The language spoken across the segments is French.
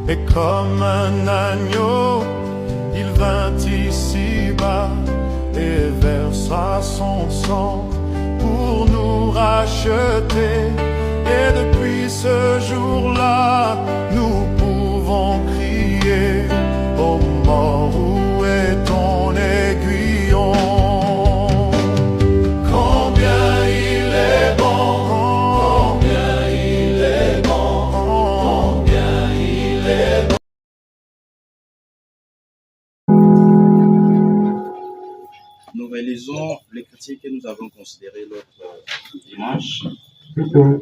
Et comme un agneau, il vint ici-bas et versa son sang pour nous racheter. Et depuis ce jour-là, nous pouvons crier: ô mort, où est ton aiguillon? Combien il est bon, combien il est bon, combien il est bon. Nous réalisons les critiques que nous avons considérées l'autre dimanche. Aujourd'hui,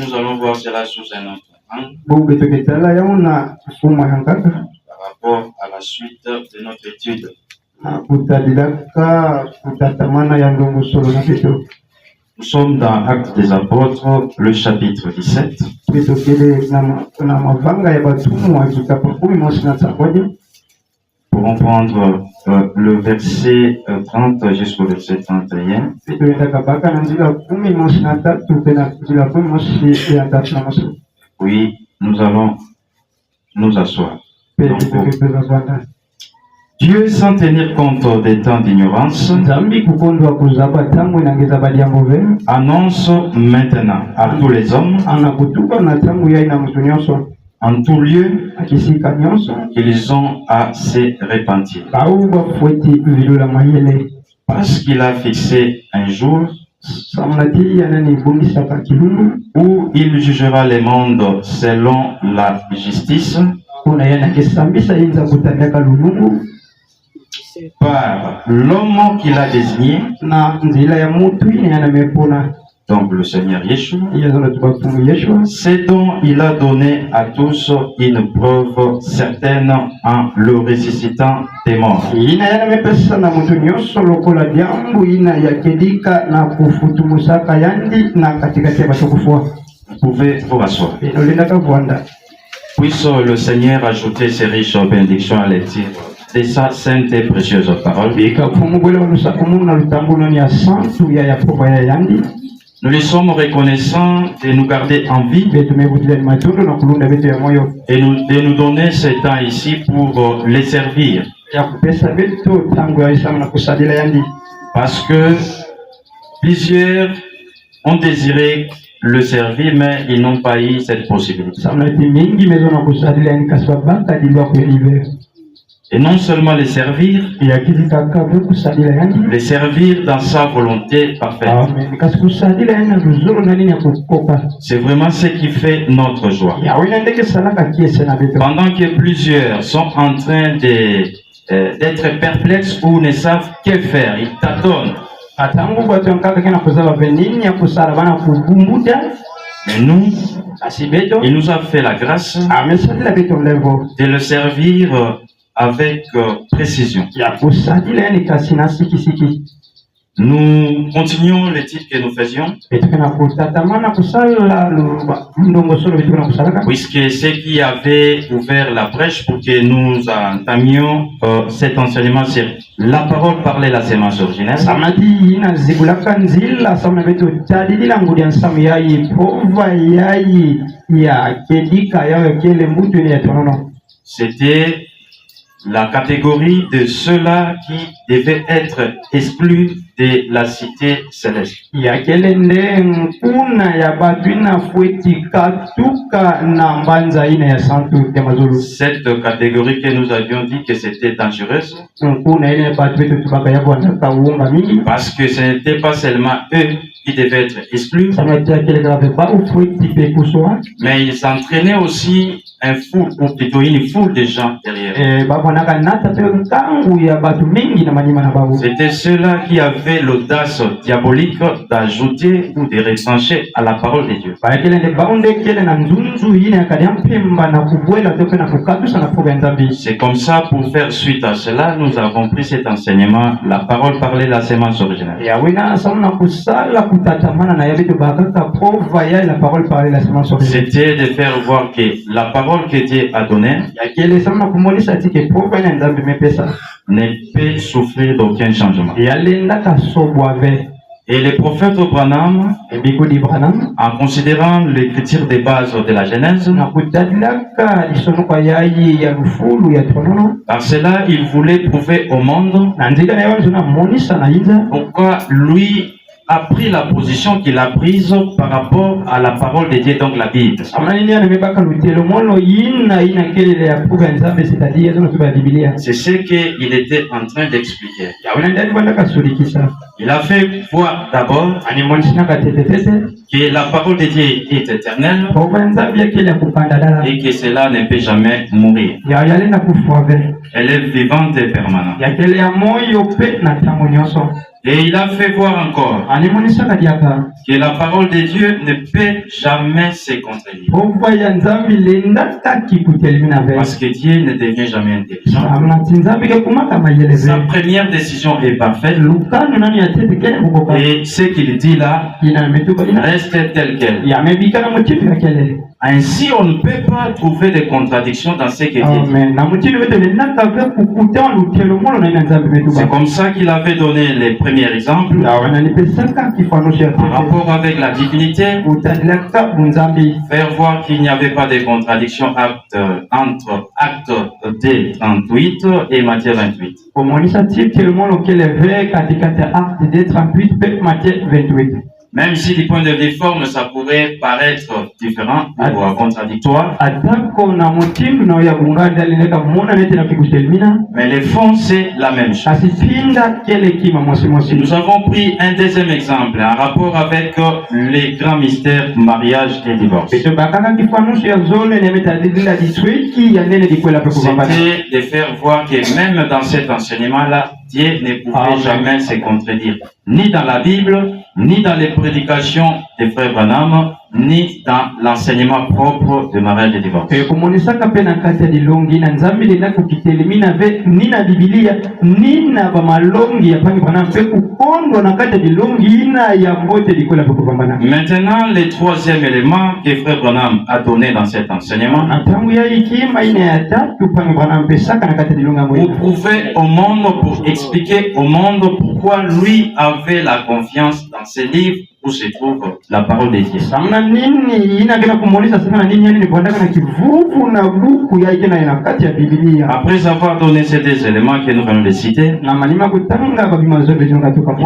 nous allons voir cela sous un autre angle par rapport à la suite de notre étude. Nous sommes dans Actes des Apôtres, le chapitre 17. Pour prendre le verset 30 jusqu'au verset 31. Oui, nous allons nous asseoir. Dieu, sans tenir compte des temps d'ignorance, annonce maintenant à tous les hommes, en tout lieu, qu'ils ont à se repentir. Parce qu'il a fixé un jour où il jugera les mondes selon la justice, par l'homme qu'il a désigné, donc le Seigneur Yeshua, c'est dont il a donné à tous une preuve certaine en le ressuscitant des morts. Vous pouvez vous asseoir. Puisse le Seigneur ajouter ses riches bénédictions à l'étude de sa sainte et précieuse parole. Nous lui sommes reconnaissants de nous garder en vie et de nous donner ce temps ici pour les servir. Parce que plusieurs ont désiré le servir, mais ils n'ont pas eu cette possibilité. Et non seulement les servir, les servir dans sa volonté parfaite. C'est vraiment ce qui fait notre joie. Pendant que plusieurs sont en train d'être perplexes ou ne savent que faire, ils tâtonnent. Mais nous, il nous a fait la grâce de le servir avec précision. Nous continuons l'étude que nous faisions, puisque ce qui avait ouvert la brèche pour que nous entamions cet enseignement sur la parole parlée, la sémence originelle. C'était la catégorie de ceux-là qui devaient être exclus de la cité céleste. Cette catégorie que nous avions dit que c'était dangereuse, parce que ce n'était pas seulement eux qui devaient être exclus, mais ils entraînaient aussi un foule, ou plutôt une foule de gens derrière. C'était ceux-là qui avaient l'audace diabolique d'ajouter ou de retrancher à la parole de Dieu. C'est comme ça, pour faire suite à cela, nous avons pris cet enseignement, la parole parlée, la sémence originale. C'était de faire voir que la parole que Dieu a donnée ne peut souffrir d'aucun changement. Et le prophète Branham, en considérant l'écriture des bases de la Genèse, par cela, il voulait prouver au monde pourquoi lui a pris la position qu'il a prise par rapport à la parole de Dieu, donc la Bible. C'est ce qu'il était en train d'expliquer. Il a fait voir d'abord que la parole de Dieu est éternelle et que cela ne peut jamais mourir. Elle est vivante et permanente. Et il a fait voir encore que la parole de Dieu ne peut jamais se contredire. Parce que Dieu ne devient jamais intelligent. Sa première décision est parfaite. Et ce qu'il dit là reste tel quel. Ainsi, on ne peut pas trouver de contradictions dans ce que Dieu dit. C'est comme ça qu'il avait donné les premiers exemples en rapport avec la divinité, faire voir qu'il n'y avait pas de contradiction entre Acte 2, 38 et Matthieu 28. Même si du point de vue forme, ça pourrait paraître différent ou contradictoire. Mais le fond, c'est la même chose. Nous avons pris un deuxième exemple en rapport avec les grands mystères mariage et divorce. C'était de faire voir que même dans cet enseignement-là, Dieu ne pouvait jamais se contredire, ni dans la Bible, ni dans les prédications des frères Branham, ni dans l'enseignement propre de mariage et divorce. Maintenant, le troisième élément que frère Branham a donné dans cet enseignement, pour prouver au monde, pour expliquer au monde pourquoi lui avait la confiance dans ces livres où se trouve la parole de Dieu. Après avoir donné ces deux éléments que nous venons de citer, il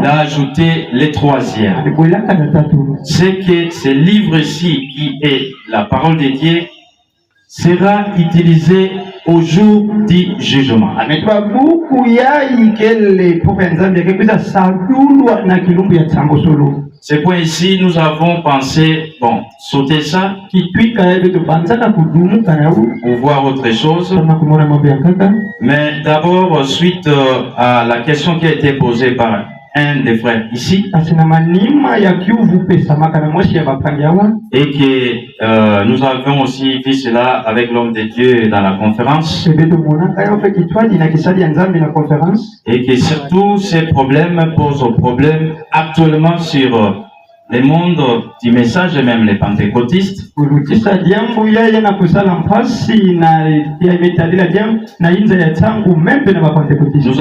a ajouté le troisième. C'est que ce livre-ci, qui est la parole de Dieu, sera utilisé au jour du jugement. C'est pour ici nous avons pensé, sauter ça, pour voir autre chose. Mais d'abord, suite à la question qui a été posée par un des frères ici, et que nous avons aussi vu cela avec l'homme de Dieu dans la conférence, et que surtout ces problèmes posent problème actuellement sur le monde du message et même les pentecôtistes. Nous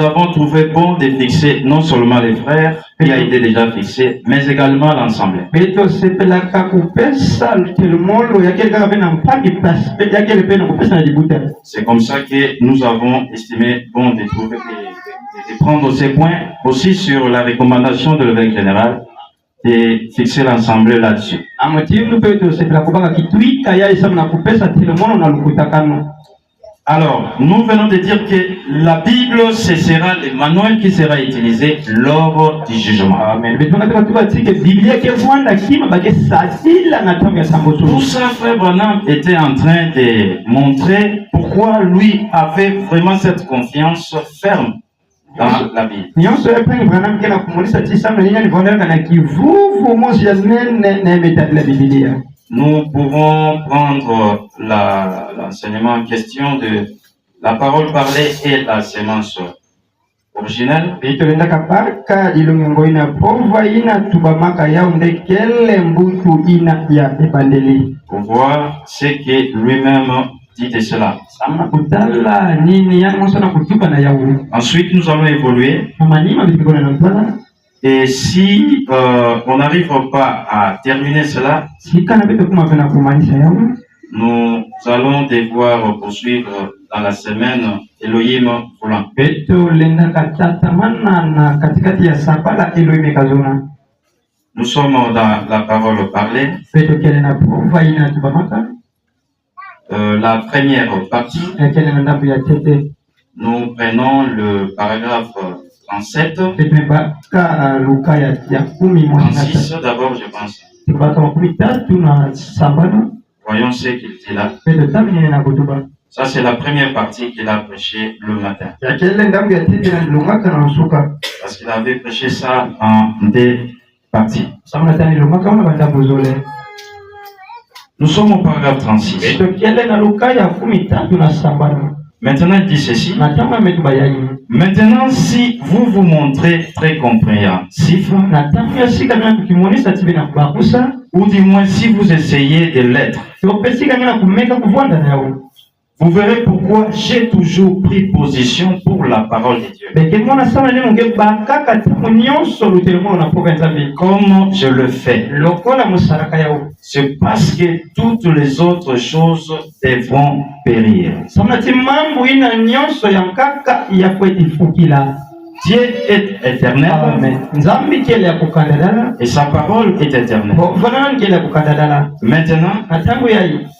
avons trouvé bon de fixer non seulement les frères, qui a été déjà fixé, mais également l'ensemble. C'est comme ça que nous avons estimé bon de trouver, de prendre ces points aussi sur la recommandation de l'évêque général et fixer l'ensemble là-dessus. Alors, nous venons de dire que la Bible, ce sera le manuel qui sera utilisé lors du jugement. Amen. Tout ça, frère Branham était en train de montrer pourquoi lui avait vraiment cette confiance ferme dans la Bible. Nous pouvons prendre l'enseignement en question de la parole parlée et la sémence originelle. Pour voir ce que lui-même dit de cela. Ensuite, nous allons évoluer Et si on n'arrive pas à terminer cela, nous allons devoir poursuivre dans la semaine Elohim voulant. Nous sommes dans la parole parlée. La première partie, nous prenons le paragraphe 37. 36 d'abord, je pense. Voyons ce qu'il dit là. Ça, c'est la première partie qu'il a prêché le matin. Parce qu'il avait prêché ça en deux parties. Nous sommes au paragraphe 36. Maintenant, il dit ceci. Maintenant, si vous vous montrez très compréhensif, ou du moins si vous essayez de l'être, vous verrez pourquoi j'ai toujours pris position pour la parole de Dieu. Comme je le fais, c'est parce que toutes les autres choses devront périr. Dieu est éternel. Et sa parole est éternelle. Maintenant,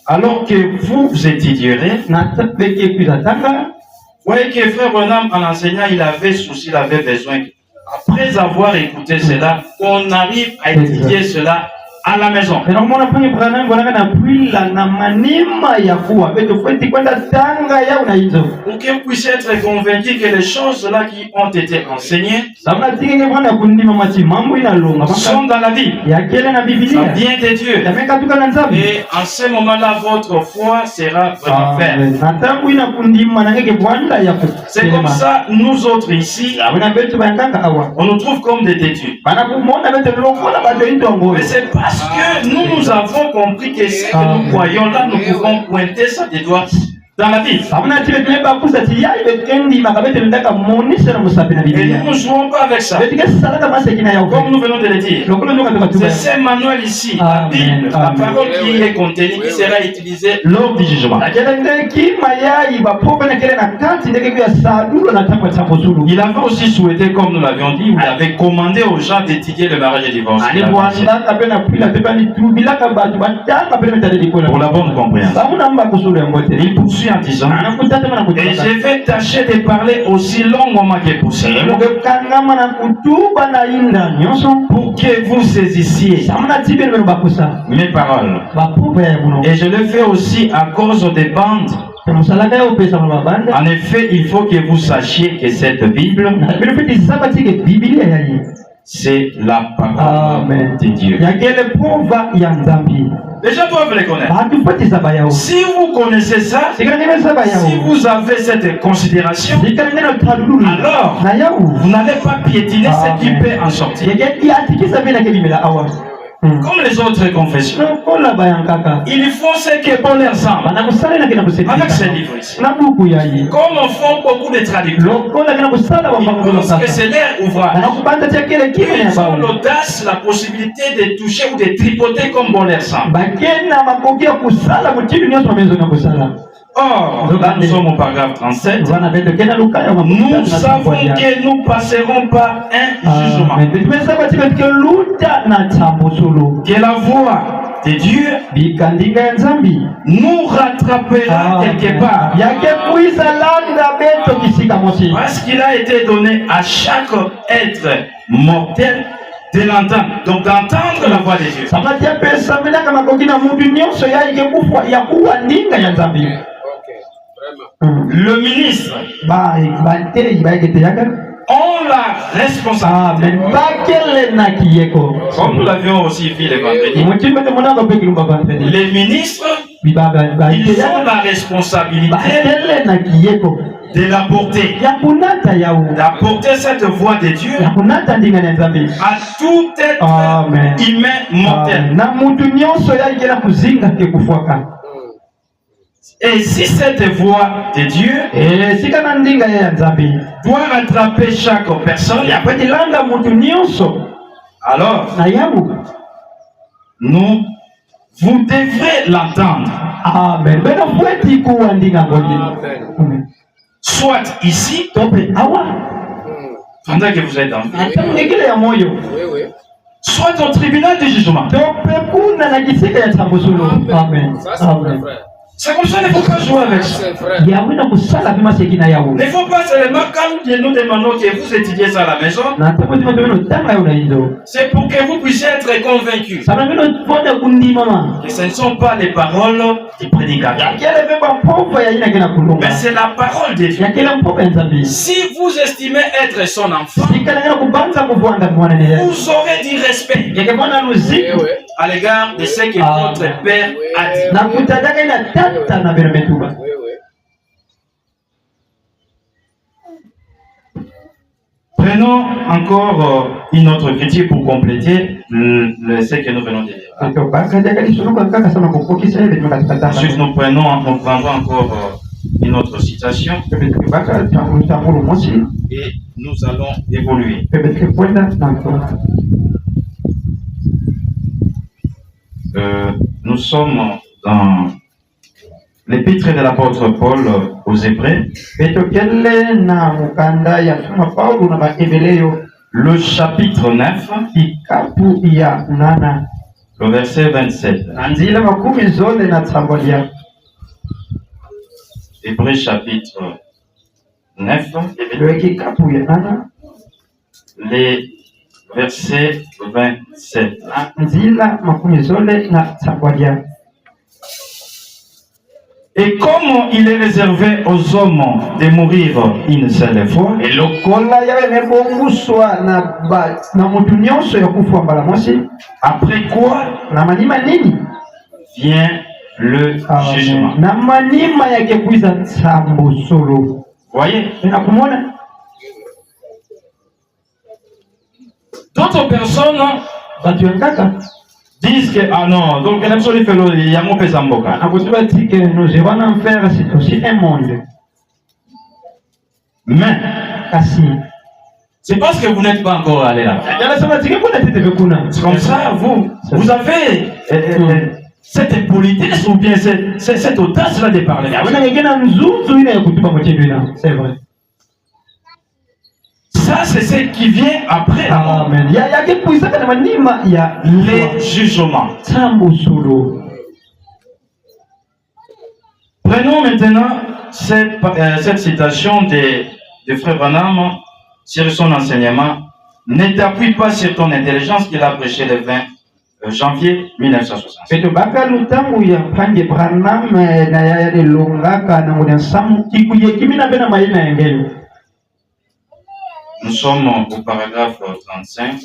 alors que vous étudierez, voyez que frère Branham, en enseignant, il avait souci, il avait besoin. Après avoir écouté cela, on arrive à étudier cela à la maison. Pour que vous puissiez être convaincus que les choses là qui ont été enseignées sont dans la Bible. Ça vient de Dieu. Et en ce moment-là, votre foi sera vraiment ferme. C'est comme ça, nous autres ici, on nous trouve comme des têtus. Mais c'est parce que nous avons compris que ce que nous croyons là, nous pouvons pointer ça des doigts dans la Bible. Et nous ne jouons pas avec ça. Comme nous venons de le dire, c'est ce manuel ici, la Bible, la parole qui est contenue, qui sera utilisée lors du jugement. Il avait aussi souhaité, comme nous l'avions dit, il avait commandé aux gens d'étudier le mariage et le divorce. Pour la bonne compréhension. Il poursuit en disant, et je vais tâcher de parler aussi longuement que possible pour que vous saisissiez mes paroles. Et je le fais aussi à cause des bandes. En effet, il faut que vous sachiez que cette Bible, c'est la parole de Dieu. Les gens doivent les connaître. Si vous connaissez ça, si vous avez cette considération, alors vous n'allez pas piétiner ce qui peut en sortir. Comme les autres confessions, ils font ce que bon leur semble. Avec ces livres ici, comme on font beaucoup de traducteurs, ils pensent que c'est leur ouvrage. Ils ont l'audace, la possibilité de toucher ou de tripoter comme bon leur semble. Or, là nous sommes au paragraphe 37. Nous savons que nous passerons par un jugement. Que la voix de Dieu nous rattrapera quelque part. Parce qu'il a été donné à chaque être mortel de l'entendre. Donc d'entendre la voix de Dieu. Le ministre ont la responsabilité. Comme nous l'avions aussi vu le vendredi. Les ministres, ils ont la responsabilité de l'apporter. D'apporter cette voix de Dieu à tout être humain mortel. Et si cette voix de Dieu doit rattraper chaque personne, alors vous devrez l'entendre. Amen. Soit ici, pendant que vous êtes en vie, soit au tribunal de jugement. Amen. Amen. C'est comme ça, il ne faut pas jouer avec ça. Il ne faut pas seulement quand nous demandons que vous étudiez ça à la maison. C'est pour que vous puissiez être convaincus que ce ne sont pas les paroles du prédicateur, mais c'est la parole de Dieu. Si vous estimez être son enfant, vous aurez du respect à l'égard de ce que votre père a dit. Prenons encore une autre critique pour compléter ce que nous venons de dire. Ensuite, nous prendrons encore une autre citation et nous allons évoluer. Nous sommes dans l'épître de l'apôtre Paul aux Hébreux, le chapitre 9, le verset 27. Hébreux chapitre 9, les versets 27. Et comme il est réservé aux hommes de mourir une seule fois, après quoi vient le jugement. Voyez? D'autres personnes disent que ah non, donc il y a mon père Zamboka. Mais c'est parce que vous n'êtes pas encore allé là. C'est comme ça, vous avez cette politesse ou bien cette audace là de parler. C'est vrai. Ça, c'est ce qui vient après. Amen. Les jugements. Prenons maintenant cette citation de Frère Branham sur son enseignement. Ne t'appuie pas sur ton intelligence qu'il a prêché le 20 janvier 1960. Nous sommes au paragraphe 35.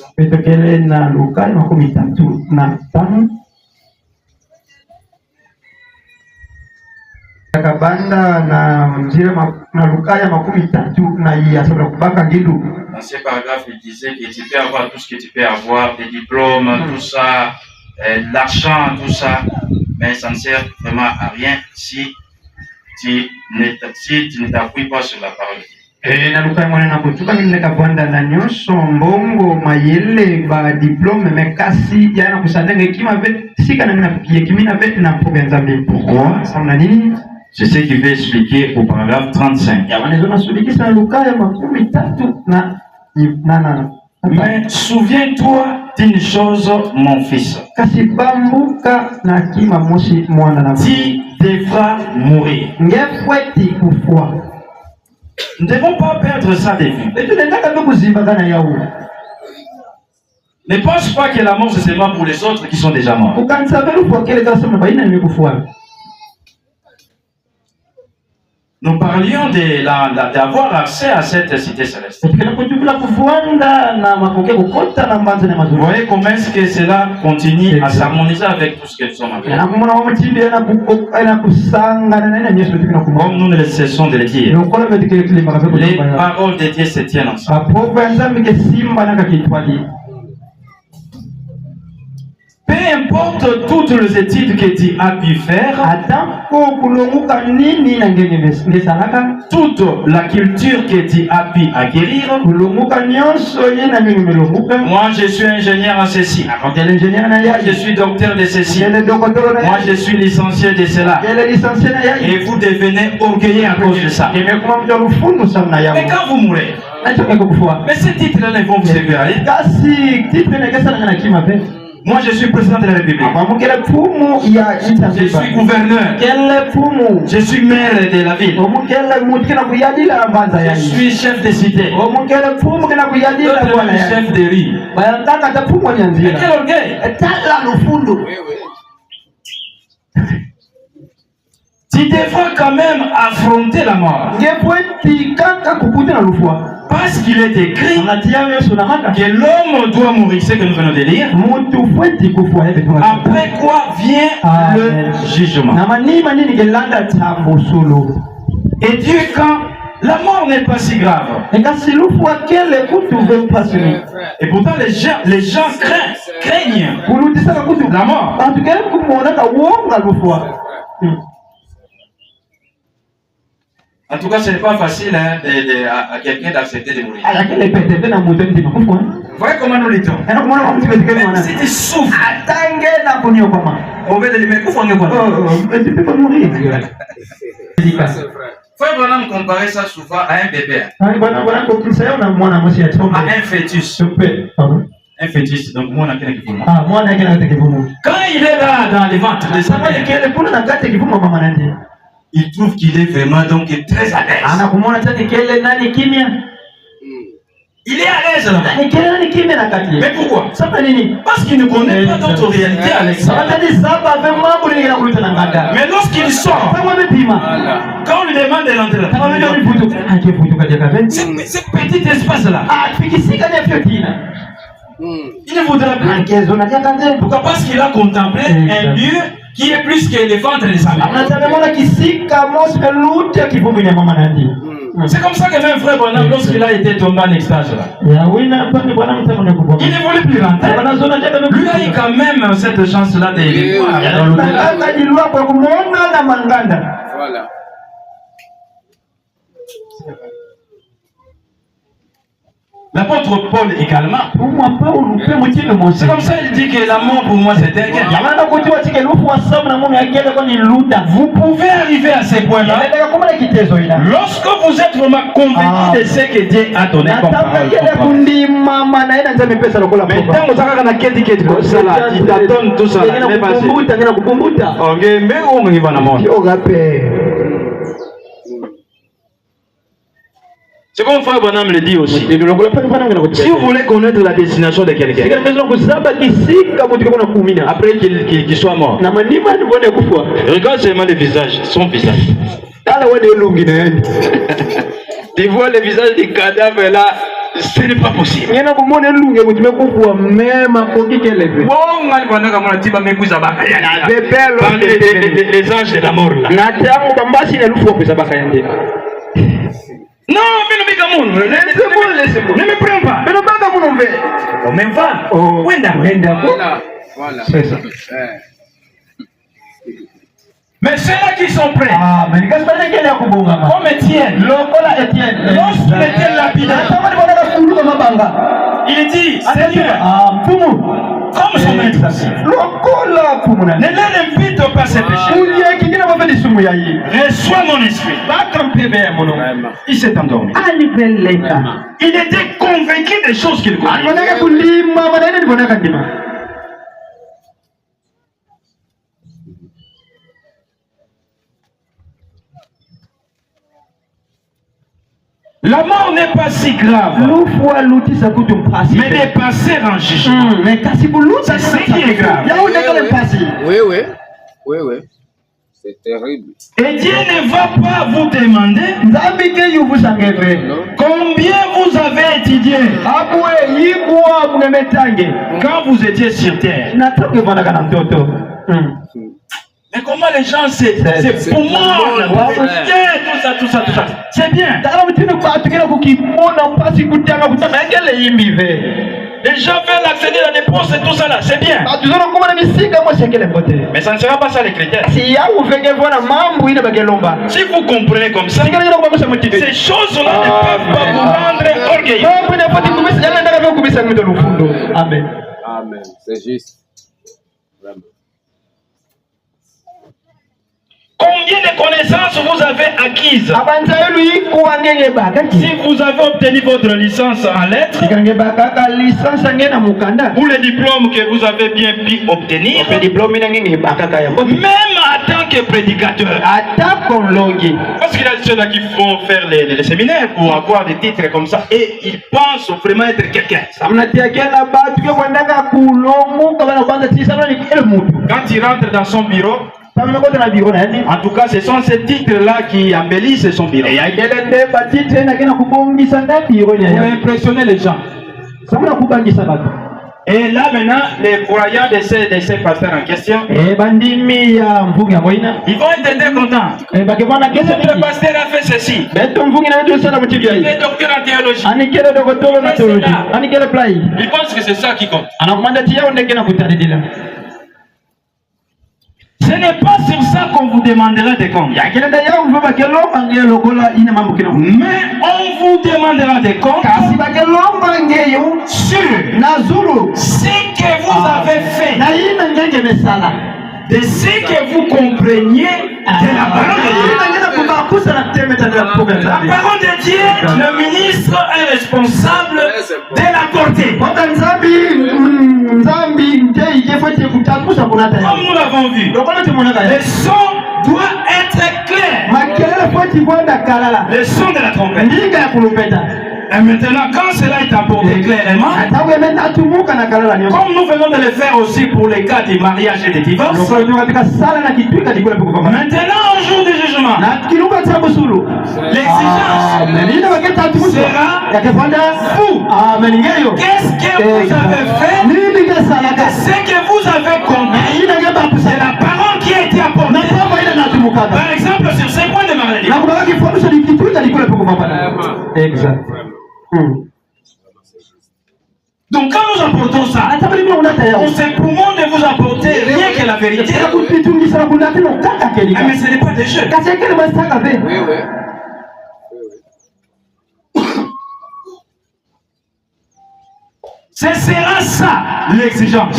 Dans ces paragraphes, il disait que tu peux avoir tout ce que tu peux avoir, des diplômes, tout ça, l'argent, tout ça, mais ça ne sert vraiment à rien si tu ne t'appuies pas sur la parole de Dieu. Pourquoi? C'est ce qui veut expliquer au paragraphe 35. Mais souviens-toi d'une chose, mon fils. Tu devras mourir. Nous ne devons pas perdre ça de vue. Ne pense pas que la mort c'est seulement pour les autres qui sont déjà morts. Nous parlions d'avoir accès à cette cité céleste. Vous voyez comment est-ce que cela continue à s'harmoniser avec tout ce que nous sommes avec. Comme nous ne cessons de le dire, les paroles de Dieu se tiennent ensemble. Peu importe toutes les études que tu as pu faire, toute la culture que tu as pu acquérir, moi je suis ingénieur en ceci, moi je suis docteur de ceci, moi je suis licencié de cela, et vous devenez orgueilleux à cause de ça. Mais quand vous mourrez, mais ces titres-là ne vont vous servir à rien. Moi je suis président de la République, je suis gouverneur, je suis maire de la ville, je suis chef de cité, chef de rue. Et quel orgueil! Tu devras quand même affronter la mort. Parce qu'il est écrit que l'homme doit mourir, c'est que nous venons de lire. Après quoi vient le jugement. Et Dieu, quand la mort n'est pas si grave. Et pourtant les gens craignent la mort. En tout cas, ce n'est pas facile à quelqu'un d'accepter de mourir. Vous voyez comment nous luttons. Si tu souffres, on veut te dire, mais pourquoi on ne peut pas mourir? Frère Branham comparait ça souvent à un bébé. À un fœtus. Un fœtus, donc moi on a quelqu'un qui vous. Quand il est là dans les ventres de sa mère, il trouve qu'il est vraiment donc très à l'aise. Il est à l'aise là. Mais pourquoi? Parce qu'il ne connaît pas d'autres réalités à l'extérieur. Mais lorsqu'il sort, quand on lui demande de rentrer là, ce petit espace là, il ne voudra plus. Pourquoi? Parce qu'il a contemplé un lieu qui est plus que le ventre de sa mère. C'est comme ça que même frère Branham, lorsqu'il a été tombé en extase là, il ne voulait plus rentrer. Lui a eu quand même cette chance là de voir dans l'au-delà. Voilà. L'apôtre Paul également. C'est comme ça il dit que l'amour pour moi c'est un gain. Vous pouvez arriver à ces points-là lorsque vous êtes vraiment convaincu de ce que Dieu a donné comme parole. Mais tant que vous avez il t'attend tout ça. C'est comme frère Branham le dit aussi. Si vous voulez connaître la destination de quelqu'un, après qu'il soit mort, regarde seulement le visage, son visage. Tu vois le visage du cadavre là, ce n'est pas possible. Les anges de la mort là. Non, mais laissez-moi. Ne me prends pas. On me va. Voilà. C'est ça. Mais ceux-là qui sont prêts, comme Étienne, lorsqu'il était lapidé, il dit, Seigneur, comme son maître, ne leur impute pas ses péchés. Reçois mon esprit. Il s'est endormi. Il était convaincu des choses qu'il connaissait. La mort n'est pas si grave, mais de passer en jugement, c'est ce qui est grave. Oui. C'est terrible. Et Dieu ne va pas vous demander combien vous avez étudié quand vous étiez sur terre. Mais comment les gens, c'est pour moi, tout ça. C'est bien. Les gens veulent accéder à des postes et tout ça là, c'est bien. Mais ça ne sera pas ça les critères. Si vous comprenez comme ça, ces choses-là ne peuvent pas vous rendre orgueilleux. Amen. Amen. C'est juste. Vraiment. Combien de connaissances vous avez acquises? Si vous avez obtenu votre licence en lettres, ou le diplôme que vous avez bien pu obtenir, même en tant que prédicateur, parce qu'il y a ceux-là qui vont faire les séminaires pour avoir des titres comme ça et ils pensent vraiment être quelqu'un. Quand il rentre dans son bureau, en tout cas, ce sont ces titres-là qui embellissent son bureau. Pour impressionner les gens. Et là maintenant, les croyants de ces pasteurs en question, ils vont être très contents. Notre pasteur a fait ceci. Il est docteur en théologie. Ils pensent que c'est ça qui compte. Ce n'est pas sur ça qu'on vous demandera des comptes. Mais on vous demandera des comptes sur ce que vous avez fait, de ce que vous compreniez de la parole de Dieu. La parole de Dieu, le ministre est responsable de la portée. Comme nous l'avons vu, le son doit être clair. Le son de la trompette. Et maintenant, quand cela est apporté clairement, comme nous venons de le faire aussi pour les cas des mariages et des divorces, maintenant, au jour du jugement, l'exigence sera vous. Qu'est-ce que vous avez fait? Ce que vous avez compris, c'est la parole qui a été apportée. Par exemple, sur ces points de maladie. Exact. Donc quand nous apportons ça, on se promeut de vous apporter rien que la vérité. Mais ce n'est pas des jeux. Oui. Ce sera ça l'exigence.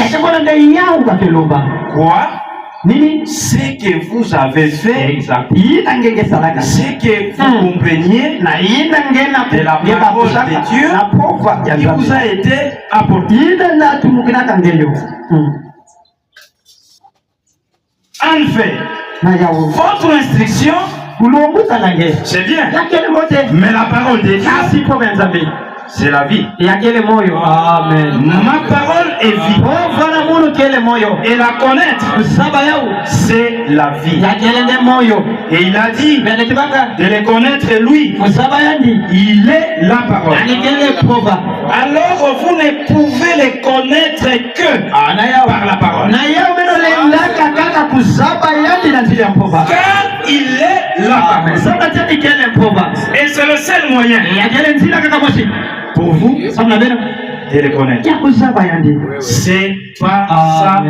Quoi? Ce que vous avez fait, ce que vous compreniez de la parole de Dieu qui vous a été apporté. En fait, votre instruction, c'est bien, mais la parole de Dieu, c'est la vie. Amen. Ma parole est vie. Et la connaître, c'est la vie. Et il a dit de les connaître lui. Il est la parole. Alors vous ne pouvez les connaître que par la parole. Car il est la parole. Et c'est le seul moyen pour vous de les connaître. C'est par sa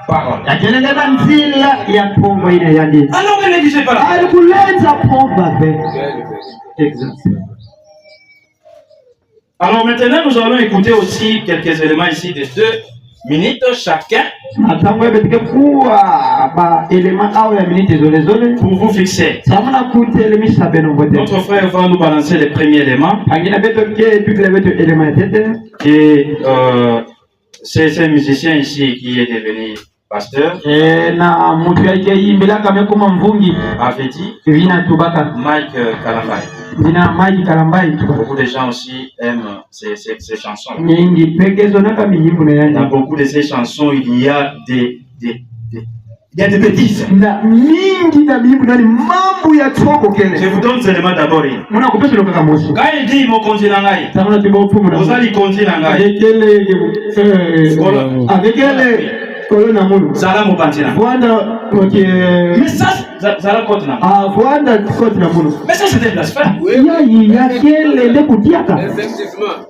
parole. Alors ne négligez pas la parole. Alors maintenant nous allons écouter aussi quelques éléments ici de 2 minutes chacun pour vous fixer. Notre frère va nous balancer les premiers éléments. Et c'est un musicien ici qui est devenu pasteur avait dit Mike Kalambai. Beaucoup de gens aussi aiment ces chansons. Dans beaucoup de ces chansons, il y a des bêtises. Je vous donne ces éléments d'abord. Quand il dit mon continent, vous allez continuer. Avec elle. Zala Mopantina. Mais ça, Zala Kotina. Mais ça, c'était blasphème. Oui. Effectivement.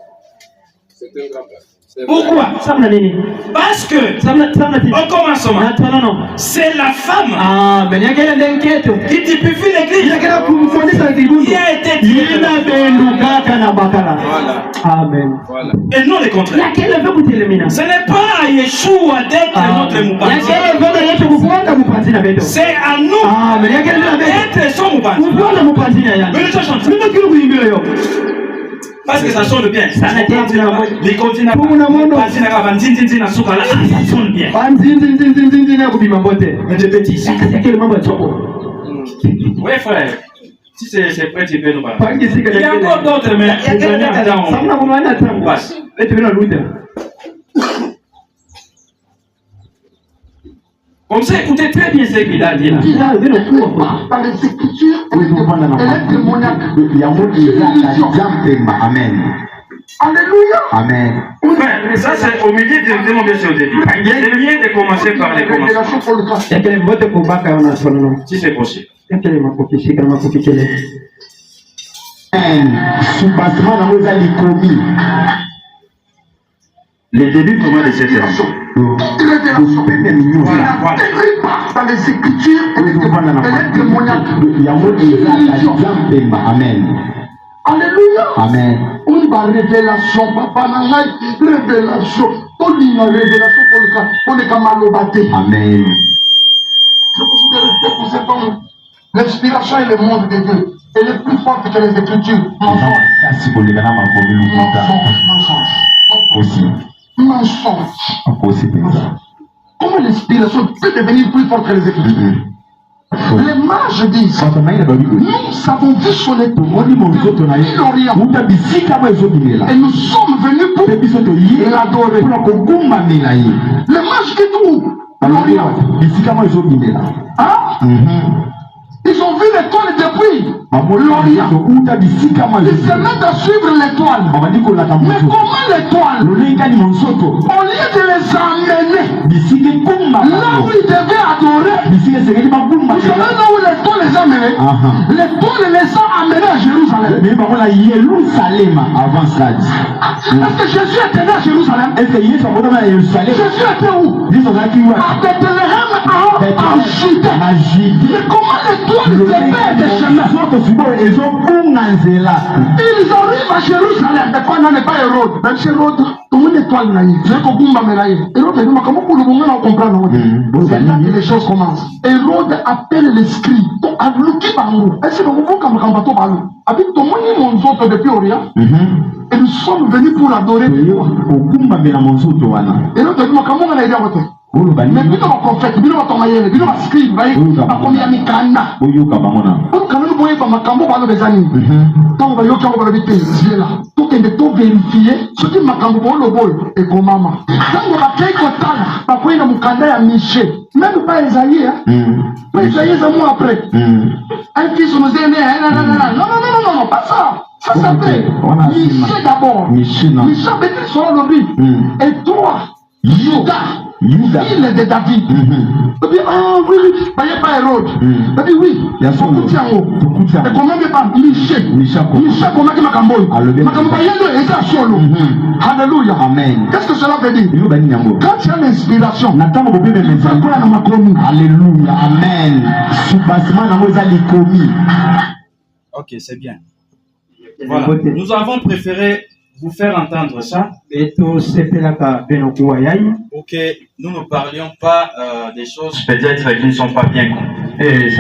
C'est un grand blasphème. Pourquoi? Samna nini? Parce que Samna ti. au commencement, Non. c'est la femme Amen. Yakela ndenketo. qui typifie l'église. Yakela kumfundisha kigundu. Qui a été tirée. Ina bendu kaka na bakala. Voilà. Amen. Voilà. Et non le contraire. Yakela veut kutelemina. Ce n'est pas à Yeshua d'être notre Moupanzi. Yakela veut yetu kufuata mupanzi na beto. C'est à nous Amen. Yakela na beto. d'être son Moupanzi. Kufuata mupanzi na yana. Mais le chante. Sima kilu kuimbira yo. Parce que ça sonne bien. Ça sonne bien. Les continents. Panzi na kabanzinzi na suka là. Ça sonne bien. Panzi na kubima mbote. Mais de bêtises. Yakela mambo ya choko. Oui frère. Si c'est prêt, tu peux nous parler. Pangi sika Il y a encore d'autres, mais il y a quelqu'un qui a dans Samna kumana tamu. passe. Beto bina luda. Comme ça, écoutez très bien ce qu'il a dit là. Kila bina kuwa. Dans les Écritures, elle est démoniaque. Amen. Alléluia. Amen. Frère, ça c'est au milieu directement bien sûr au début. Il vient de commencer par les commencements. Révélation pour le cas. Yakela mbote kubaka ona sono. Si c'est possible. Yakela makofi sika makofi kele. Soubassement dans nos alikomi. Le début vraiment de cette Révélation. Révélation. Voilà, voilà. Écrit dans les Écritures, elle est démoniaque. Amen. Alléluia. Amen. On va révélation, papa nangai, révélation. On dit une révélation pour le cas malobate. Amen. Je vous dis de respect pour cet homme. L'inspiration est le monde de Dieu. Elle est plus forte que les Écritures. Mensonge. Kasi kolekana makomi lukuta. Mensonge. Mensonge. Akosi penza. Comment l'inspiration peut devenir plus forte que les Écritures? Les mages disent, nous savons vu son étoile, l'Orient, et nous sommes venus pour l'adorer. Les mages qui trouvent l'Orient, hein? Ils ont vu l'étoile depuis l'Orient. Ils se mettent à suivre l'étoile. Mais comment l'étoile, au lieu de les amener là où ils devaient adorer, vous savez là où l'étoile les a amenés? L'étoile les a amenés à Jérusalem. Est-ce que Jésus était né à Jérusalem? Jésus était où? À Bethléem, à Judée. Mais comment l'étoile se perd des chemins? Ils arrivent à Jérusalem. Mais quand on n'est pas Hérode, même chez Hérode, tout le monde étoile naïf. Je vais comprendre Mélaï. Hérode dit, mais comment pour le moment on comprend? C'est là que les choses commencent. Hérode appelle les scribes. À l'outil bango. Est-ce que vous voulez comme un bateau bango? Avec tout le monde, mon autre depuis Orient. Et nous sommes venus pour adorer. Hérode dit, mais comment on a aidé à voter? Mais bino ba prophète, bino ba tomayele, bino ba scribe, ba komi ya mikanda. Pour quand nous voyons makambo ba lo bezani. Tant ba yo kango ba lo bité ziela. Tout que de tout vérifier, ce qui makambo ba lo boy et komama. Tant ba kay ko tala, ba ko ina mukanda ya Miché. Même pas Isaïe hein. Pas Isaïe ça mois après. Un fils nous est né, non, pas ça. Ça s'appelle Miché d'abord. Miché peut-être sur le but. Et toi, Judas, il de David. Ah oui, il n'y a pas Hérode. Il dit oui, il y a son coup de haut. Et comment il pas Miché, comment il m'a camboy. Alléluia. Amen. Qu'est-ce que cela veut dire? Quand tu as l'inspiration, Alléluia. Amen. Ok, c'est bien. Voilà. Nous avons préféré vous faire entendre ça pour que nous ne parlions pas des choses peut-être qui ne sont pas bien comprises.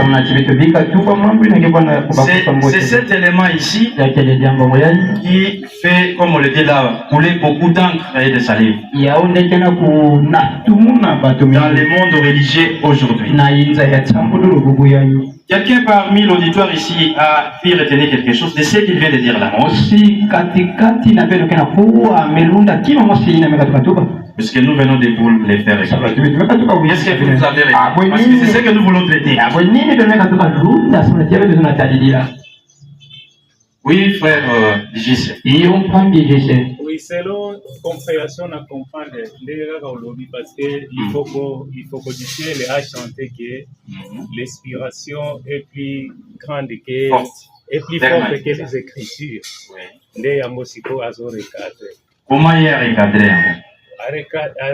C'est cet élément ici qui fait, comme on le dit là, couler beaucoup d'encre et de salive dans le monde religieux aujourd'hui. Quelqu'un parmi l'auditoire ici a pu retenir quelque chose de ce qu'il vient de dire là. Puisque nous venons de vous les faire expliquer. Qu'est-ce que vous avez retenu? Parce que c'est ce que nous voulons traiter. Oui, frère JC. Oui, selon compréhension, on comprend parce qu'il faut que Dieu a chanté que l'inspiration est plus grande que et plus forte que les Écritures. Oui. Comment il est recadré? à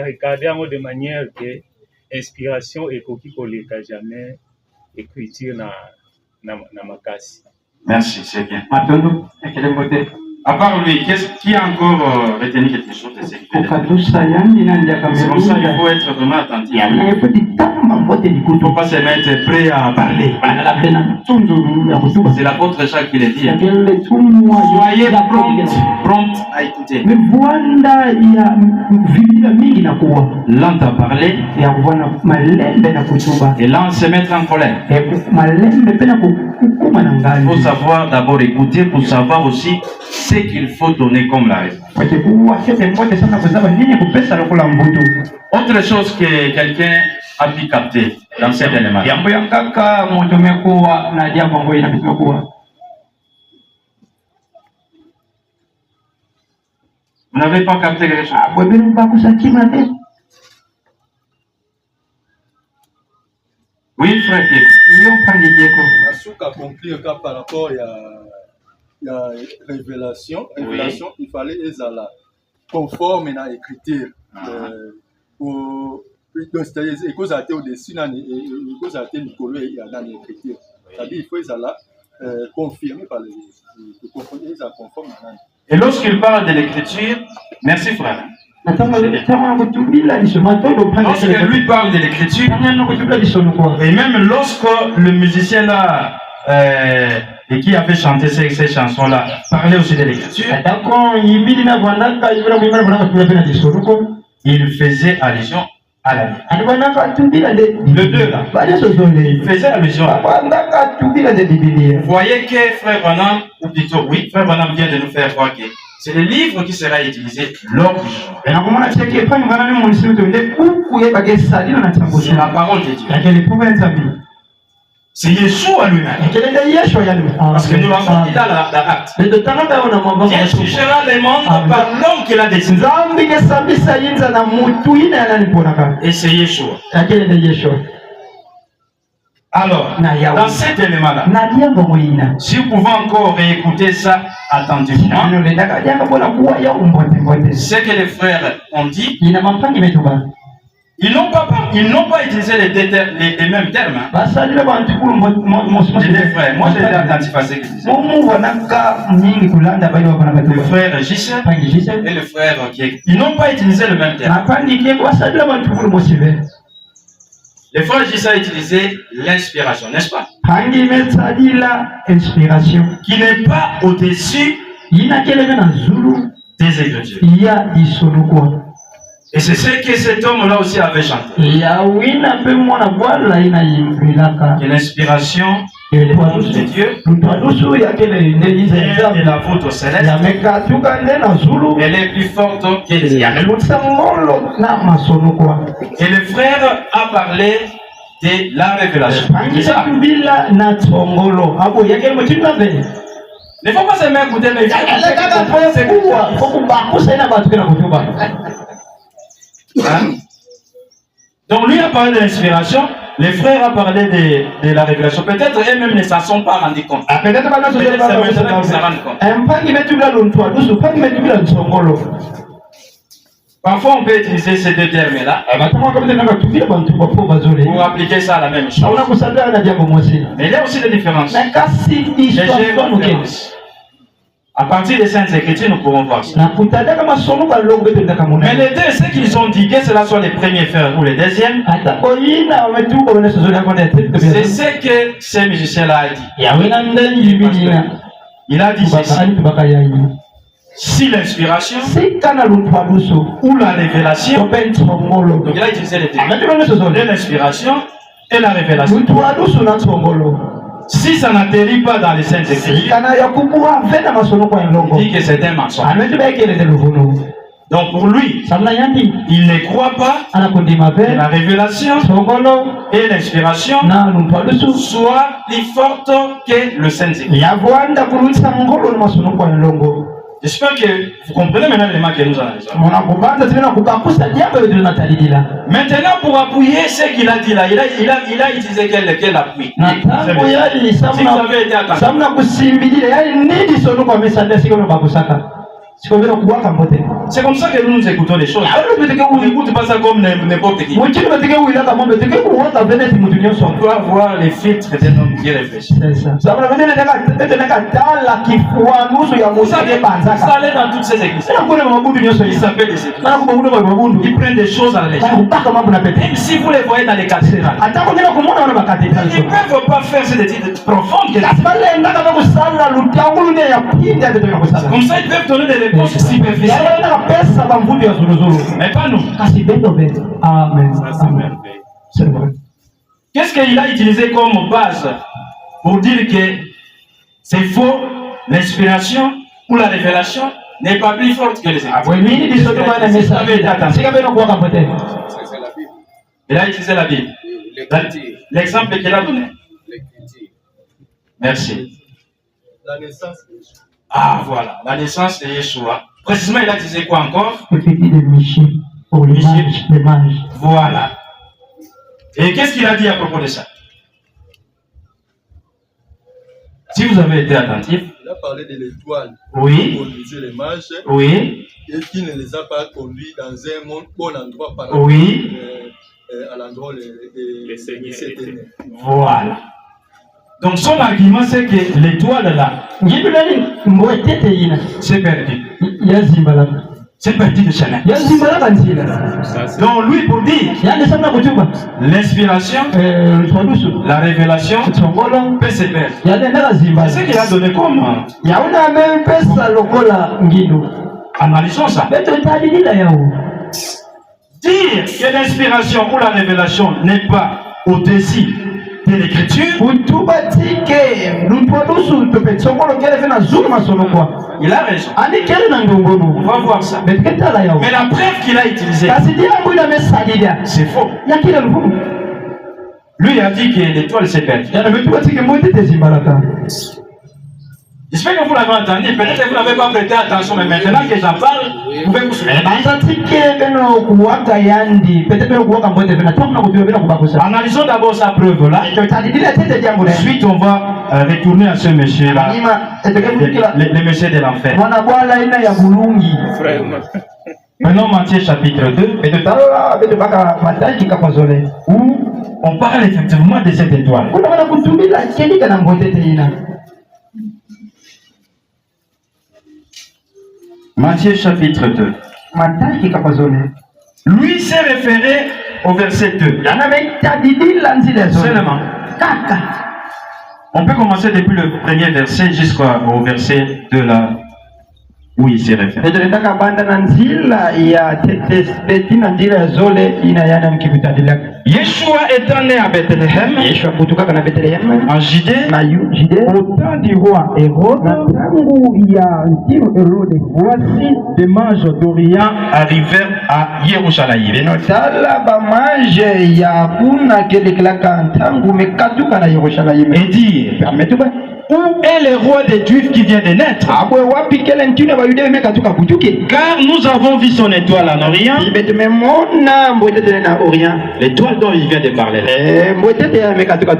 regarder de manière que inspiration et koki koleka jamais écriture na makasi. Merci, c'est bien. Matondo, ekelembote. À part lui, qui a encore retenu quelque chose de ce qu'il fait? Ukadusa yandi na ndia C'est pour ça qu'il kamerunga. faut être vraiment attentif. Yana yefudi tamba mbote Il ne dikutu. faut pas se mettre prêt à parler. Bana la pena tundu ya kutuba. C'est l'apôtre Jacques qui le dit. Yakele tumwa Soyez ya prompt à écouter. Mivwanda ya vibila mingi na kuwa. Lent à parler Ya kuwana malembe na kutuba. et lent à se mettre en colère. Malembe pena kukuma na Il ngali. faut savoir d'abord écouter pour savoir aussi ce qu'il faut donner comme la réponse. Autre chose que quelqu'un a pu capter dans cet élément. Vous n'avez pas capté quelque chose? Oui, frère. Nasuka conclure ka par rapport à révélation. Révélation, il fallait ezala conforme na écriture. Pour c'est-à-dire cause à au-dessus na cause à Nicolo et dans l'écriture. C'est-à-dire il faut ezala confirmé par les conforme na. Et lorsqu'il parle de l'écriture, merci frère. Lorsque lui parle de l'écriture, et même lorsque le musicien là, et qui avait chanté ces chansons-là, parlait aussi de l'écriture, il faisait allusion à la vie. Le deux là, il faisait allusion à la vie. Vous voyez que frère Branham, ou plutôt oui, frère Branham vient de nous faire croire que c'est le livre qui sera utilisé lors du jugement. C'est la parole de Dieu. C'est Yeshua lui-même. Parce que nous l'avons dit dans l'acte. Dieu jugera le monde par l'homme qu'il a désigné. Et c'est Yeshua. Alors, dans cet élément-là, si vous pouvez encore réécouter ça attentivement, ce que les frères ont dit, ils n'ont pas utilisé les mêmes termes. Hein. J'ai des frères, moi j'étais attentif à ce qu'ils disaient. Le frère Gisèle et le frère Kiek, ils n'ont pas utilisé le même terme. Le frère Gisèle a utilisé l'inspiration, n'est-ce pas? Qui n'est pas au-dessus des Écritures. Et c'est ce que cet homme-là aussi avait chanté. Que l'inspiration de Dieu et la vôtre céleste, elle est plus forte que les Et le frère a parlé de la révélation. Il ne faut pas se mettre à écouter, mais il faut comprendre. Hein? Donc lui a parlé de l'inspiration, les frères ont parlé de la révélation. Peut-être eux-mêmes ne s'en sont pas rendus compte. Peut-être c'est maintenant qu'ils s'en rendent compte. Parfois on peut utiliser ces deux termes-là pour appliquer ça à la même chose. Mais il y a aussi des différences. À partir des Saintes Écritures, nous pourrons voir ça. Mais les deux, ce qu'ils ont dit, que cela soit les premiers frères ou les deuxièmes, c'est ce que ces musiciens-là a dit. Il a dit ceci. Si l'inspiration ou la révélation, donc il a utilisé les deux, l'inspiration et la révélation. Si ça n'atterrit pas dans les Saintes Écritures, il dit que c'est un mensonge. Donc pour lui, il ne croit pas que la révélation et l'inspiration soient plus fortes que le Saint-Esprit. J'espère que vous comprenez maintenant l'élément que nous analysons. Maintenant, pour appuyer ce qu'il a dit là, il a utilisé quel appui? Si vous avez été attentif. C'est comme ça que nous nous écoutons les choses. On n'écoute pas ça comme n'importe qui. On doit avoir les filtres d'un homme bien réfléchi. Ça allait dans toutes ces églises. Ils s'appellent des églises. Ils prennent des choses à la légère. Même si vous les voyez dans les cathédrales, ils ne peuvent pas faire ces études profondes. Comme ça, ils peuvent donner des réponses superficielles. Mais pas nous. C'est vrai. Qu'est-ce qu'il a utilisé comme base pour dire que c'est faux, l'inspiration ou la révélation n'est pas plus forte que les écritures? Il a utilisé la Bible. L'exemple qu'il a donné. Merci. La naissance de Yeshua. Ah voilà, la naissance de Yeshua. Précisément, il a utilisé quoi encore? Le petit de Michel pour les mages. Voilà. Et qu'est-ce qu'il a dit à propos de ça? Si vous avez été attentif. Il a parlé de l'étoile. Oui. Pour conduire les mages. Oui. Et qui ne les a pas conduits dans un bon endroit par rapport à l'endroit où les seigneurs étaient. Voilà. Donc son argument c'est que l'étoile là, c'est perdu. C'est perdu de chemin. Donc lui pour dire l'inspiration, la révélation peut se perdre. C'est ce qu'il a donné comme. Analysons ça. Dire que l'inspiration ou la révélation n'est pas au-dessus de l'écriture, il a raison. On va voir ça. Mais la preuve qu'il a utilisée, c'est faux. Lui a dit que l'étoile s'est perdue. J'espère que vous l'avez entendu. Peut-être que vous n'avez pas prêté attention, mais maintenant que j'en parle, vous pouvez vous souvenir. Analysons d'abord sa preuve là. Ensuite, on va retourner à ce monsieur-là, le monsieur de l'enfer. Maintenant, Matthieu chapitre 2, où on parle effectivement de cette étoile. Matthieu chapitre 2. Lui s'est référé au verset 2. Seulement. On peut commencer depuis le premier verset jusqu'au verset 2 là où il s'est référé. Yeshua étant né à Bethléem, en Judée, au temps du roi Hérode, voici des mages d'Orient arrivèrent à Jérusalem. Et dire, où est le roi des Juifs qui vient de naître? Car nous avons vu son étoile en Orient, l'étoile dont il vient de parler,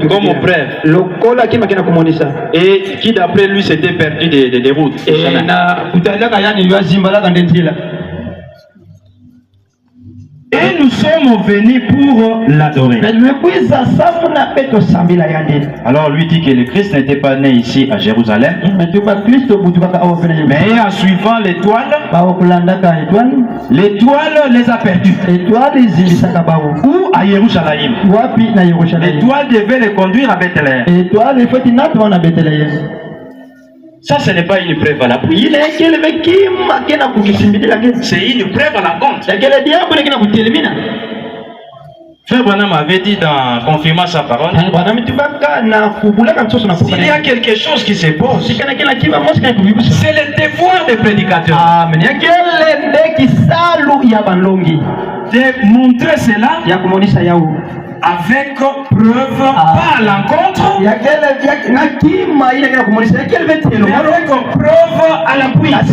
comme mon frère, et qui d'après lui s'était perdu des routes. Et nous sommes venus pour l'adorer. Alors lui dit que le Christ n'était pas né ici à Jérusalem, mais en suivant l'étoile, l'étoile les a perdus. Où? À Jérusalem. L'étoile devait les conduire à Bethléem. Ça, ce n'est pas une preuve à l'appui. C'est une preuve à la compte. Frère Branham avait dit dans confirmant sa parole, s'il y a quelque chose qui se pose, c'est le devoir des prédicateurs de montrer cela avec preuve, pas à l'encontre, mais avec preuve à l'appui. La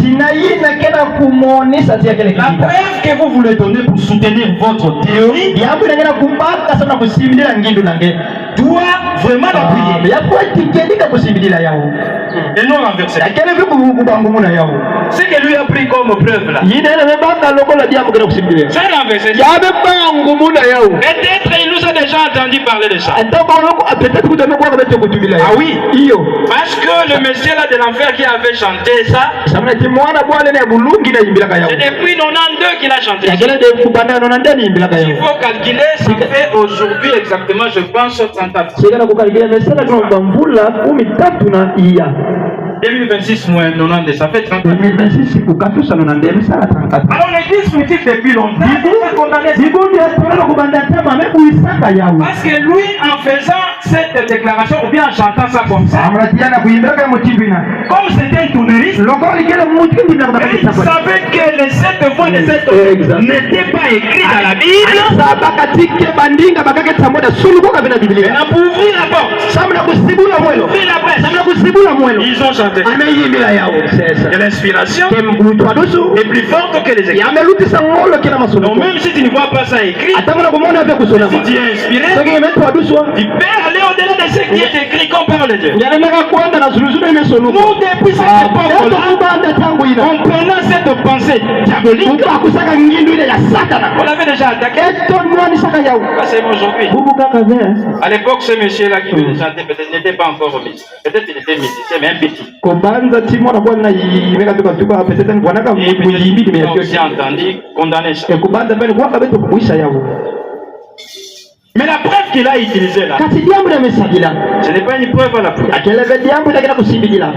preuve que vous voulez donner pour soutenir votre théorie doit vraiment la prière. Et non renverser. Ce que lui a pris comme preuve là. C'est renversé. Peut-être il nous a déjà entendu parler de ça. Ah oui. Parce que le monsieur là de l'enfer qui avait chanté ça, c'est depuis 92 qu'il a chanté. Il faut calculer, ça fait aujourd'hui exactement, je pense, 34. 2026 moins 90, ça fait 30 ans. 2026 Alors l'église critique depuis longtemps. Parce que lui, en faisant cette déclaration, ou bien en chantant ça comme ça, comme c'était un tournériste, il savait que les 7 voix de cette n'étaient pas écrites dans la Bible. Maintenant, pour ouvrir la porte, ils ont chanté. Et l'inspiration est plus forte que les écrits. Donc même si tu ne vois pas ça écrit, si tu es inspiré, tu peux aller au-delà de ce qui est écrit comme parole de Dieu. Nous, depuis cette époque-là, comprenant cette pensée diabolique, on l'avait déjà attaqué. C'est aujourd'hui. À l'époque, ce monsieur-là qui nous chantait, peut-être n'était pas encore remis. Peut-être qu'il était musicien, mais un petit. Et aussi entendu condamner ça. Mais la preuve qu'il a utilisée là, ce n'est pas une preuve à la preuve.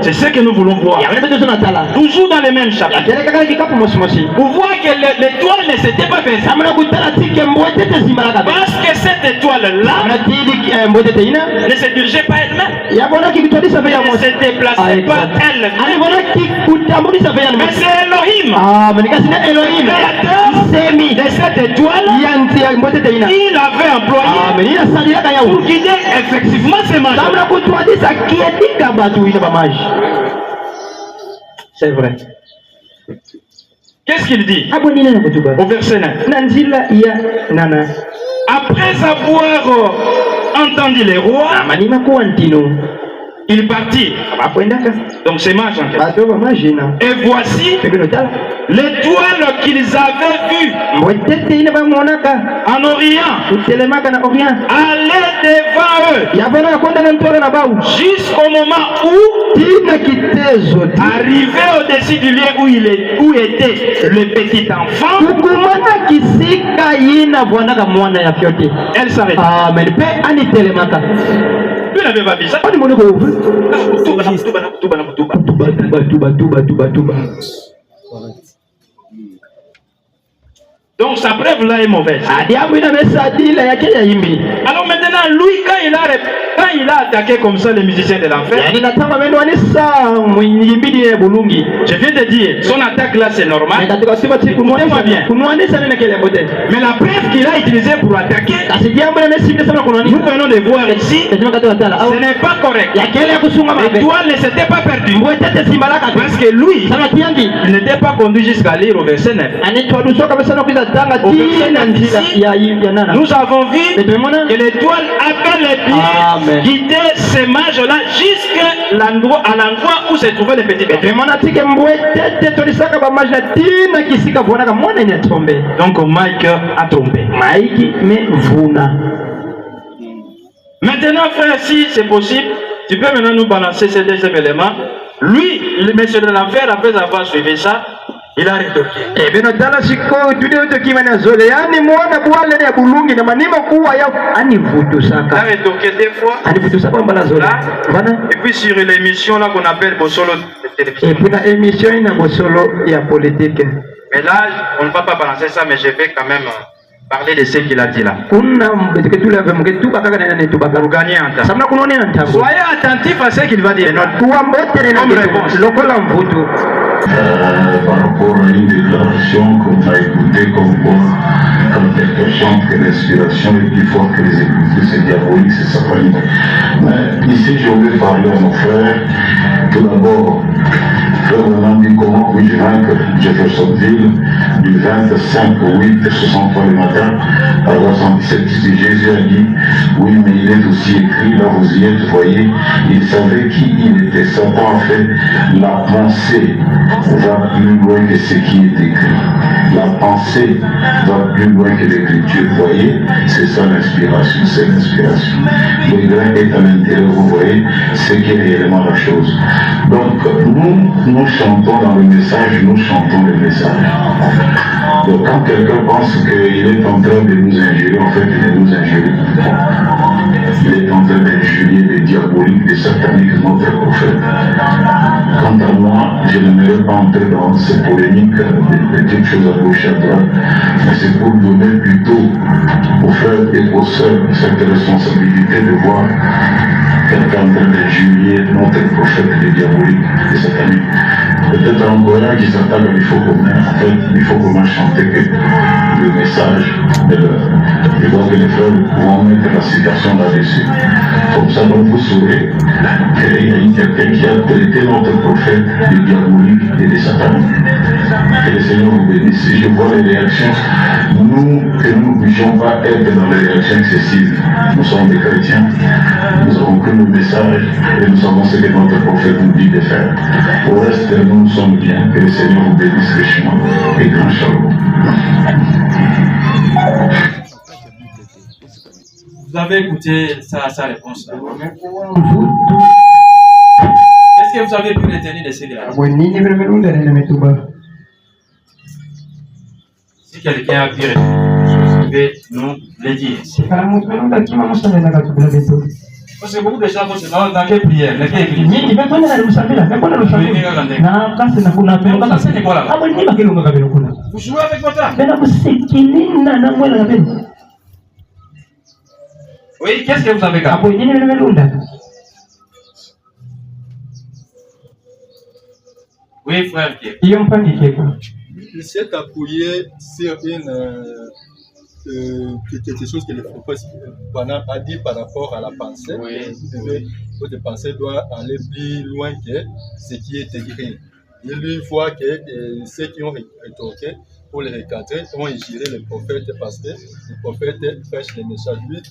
C'est ce que nous voulons voir. Toujours dans les mêmes chapitres. Pour voir que l'étoile ne s'était pas baissée. Parce que cette étoile-là ne se dirigeait pas elle-même. Elle ne se déplaçait pas elle-même. Mais c'est Elohim, créateur de cette étoile, il avait employé pour guider effectivement ces mages. C'est vrai. Qu'est-ce qu'il dit au verset 9? Après avoir entendu les rois, ils partirent. Donc c'est mage en fait. Et voici l'étoile qu'ils avaient vue en Orient allait devant eux jusqu'au moment où, arrivé au-dessus du lieu où était le petit enfant, elle s'arrête. Tu n'avais pas vu ça? Donc sa preuve là est mauvaise. Alors maintenant, lui, quand il a attaqué comme ça les musiciens de l'enfer, je viens de dire, son attaque là c'est normal. Écoutez-moi bien. Mais la preuve qu'il a utilisée pour attaquer, nous venons de voir ici, ce n'est pas correct. L'étoile ne s'était pas perdue. Parce que lui, il n'était pas conduit jusqu'à lire au verset 9. Nous avons vu que l'étoile a bel et bien guidé ces mages-là jusqu'à l'endroit où se trouvait le petit bébé. Donc Mike a trompé. Maintenant, frère, si c'est possible, tu peux maintenant nous balancer ces deux éléments. Lui, le monsieur de l'enfer, après avoir suivi ça, il a rétorqué. Il a rétorqué deux fois. Là, et puis sur l'émission là qu'on appelle Bossolo de télévision. Mais là, on ne va pas balancer ça, mais je vais quand même parler de ce qu'il a dit là. Pour gagner en temps. Soyez attentifs à ce qu'il va dire. Comme réponse. Par rapport à une déclaration qu'on a écoutée comme quoi quand quelqu'un chante que l'inspiration est plus forte que les écritures, c'est diabolique, c'est satanique. Mais ici je vais parler à nos frères. Tout d'abord, frère Roland dit comment oui je que Jeffersonville, du 25/8/63 le matin, paragraphe 117, Jésus a dit, oui, mais il est aussi écrit, là vous y êtes, vous voyez, il savait qui il était. Satan a fait la pensée va plus loin que ce qui est écrit. La pensée va plus loin que l'écriture. Vous voyez, c'est ça l'inspiration, c'est l'inspiration. Le grain est à l'intérieur, vous voyez, ce qui est réellement la chose. Donc, nous chantons dans le message, nous chantons le message. Donc, quand quelqu'un pense qu'il est en train de nous injurer, en fait, il nous injurie. Il est en train d'injurier des diaboliques, des sataniques, notre prophète. Quant à moi, je n'aimerais pas entrer dans ces polémiques, des petites choses à gauche et à droite, mais c'est pour donner plutôt aux frères et aux sœurs cette responsabilité de voir quelqu'un en train d'injurier notre prophète, des diaboliques, des sataniques. Peut-être un Goya qui s'attaque à l'IFO commun. En fait, il faut comment chanter que le message de l'heure. Je vois que les frères vont mettre la citation là-dessus. Comme ça, donc vous saurez qu'il y a quelqu'un qui a traité notre prophète des diaboliques et des sataniques. Que le Seigneur vous bénisse. Si je vois les réactions, que nous ne puissions pas être dans les réactions excessives. Nous sommes des chrétiens, nous avons cru le message et nous savons ce que notre prophète nous dit de faire. Au reste, nous sommes bien. Que le Seigneur vous bénisse richement et grand shalom. Vous avez écouté sa réponse là. Qu'est-ce que vous avez pu retenir de ces gars? Si quelqu'un a pu retenir quelque chose, nous le dire. Parce que beaucoup de gens vont se demander dans quelle prière, dans quelle église. Vous jouez avec votre âme. Oui, qu'est-ce que vous avez gagné? Oui, frère. Il s'est appuyé sur quelque chose que le prophète a dit par rapport à la pensée. Oui. Votre pensée doit aller plus loin que ce qui est écrit. Il lui voit que ceux qui ont rétorqué pour le recadrer ont ingéré le prophète parce que le prophète prêche le message. Lui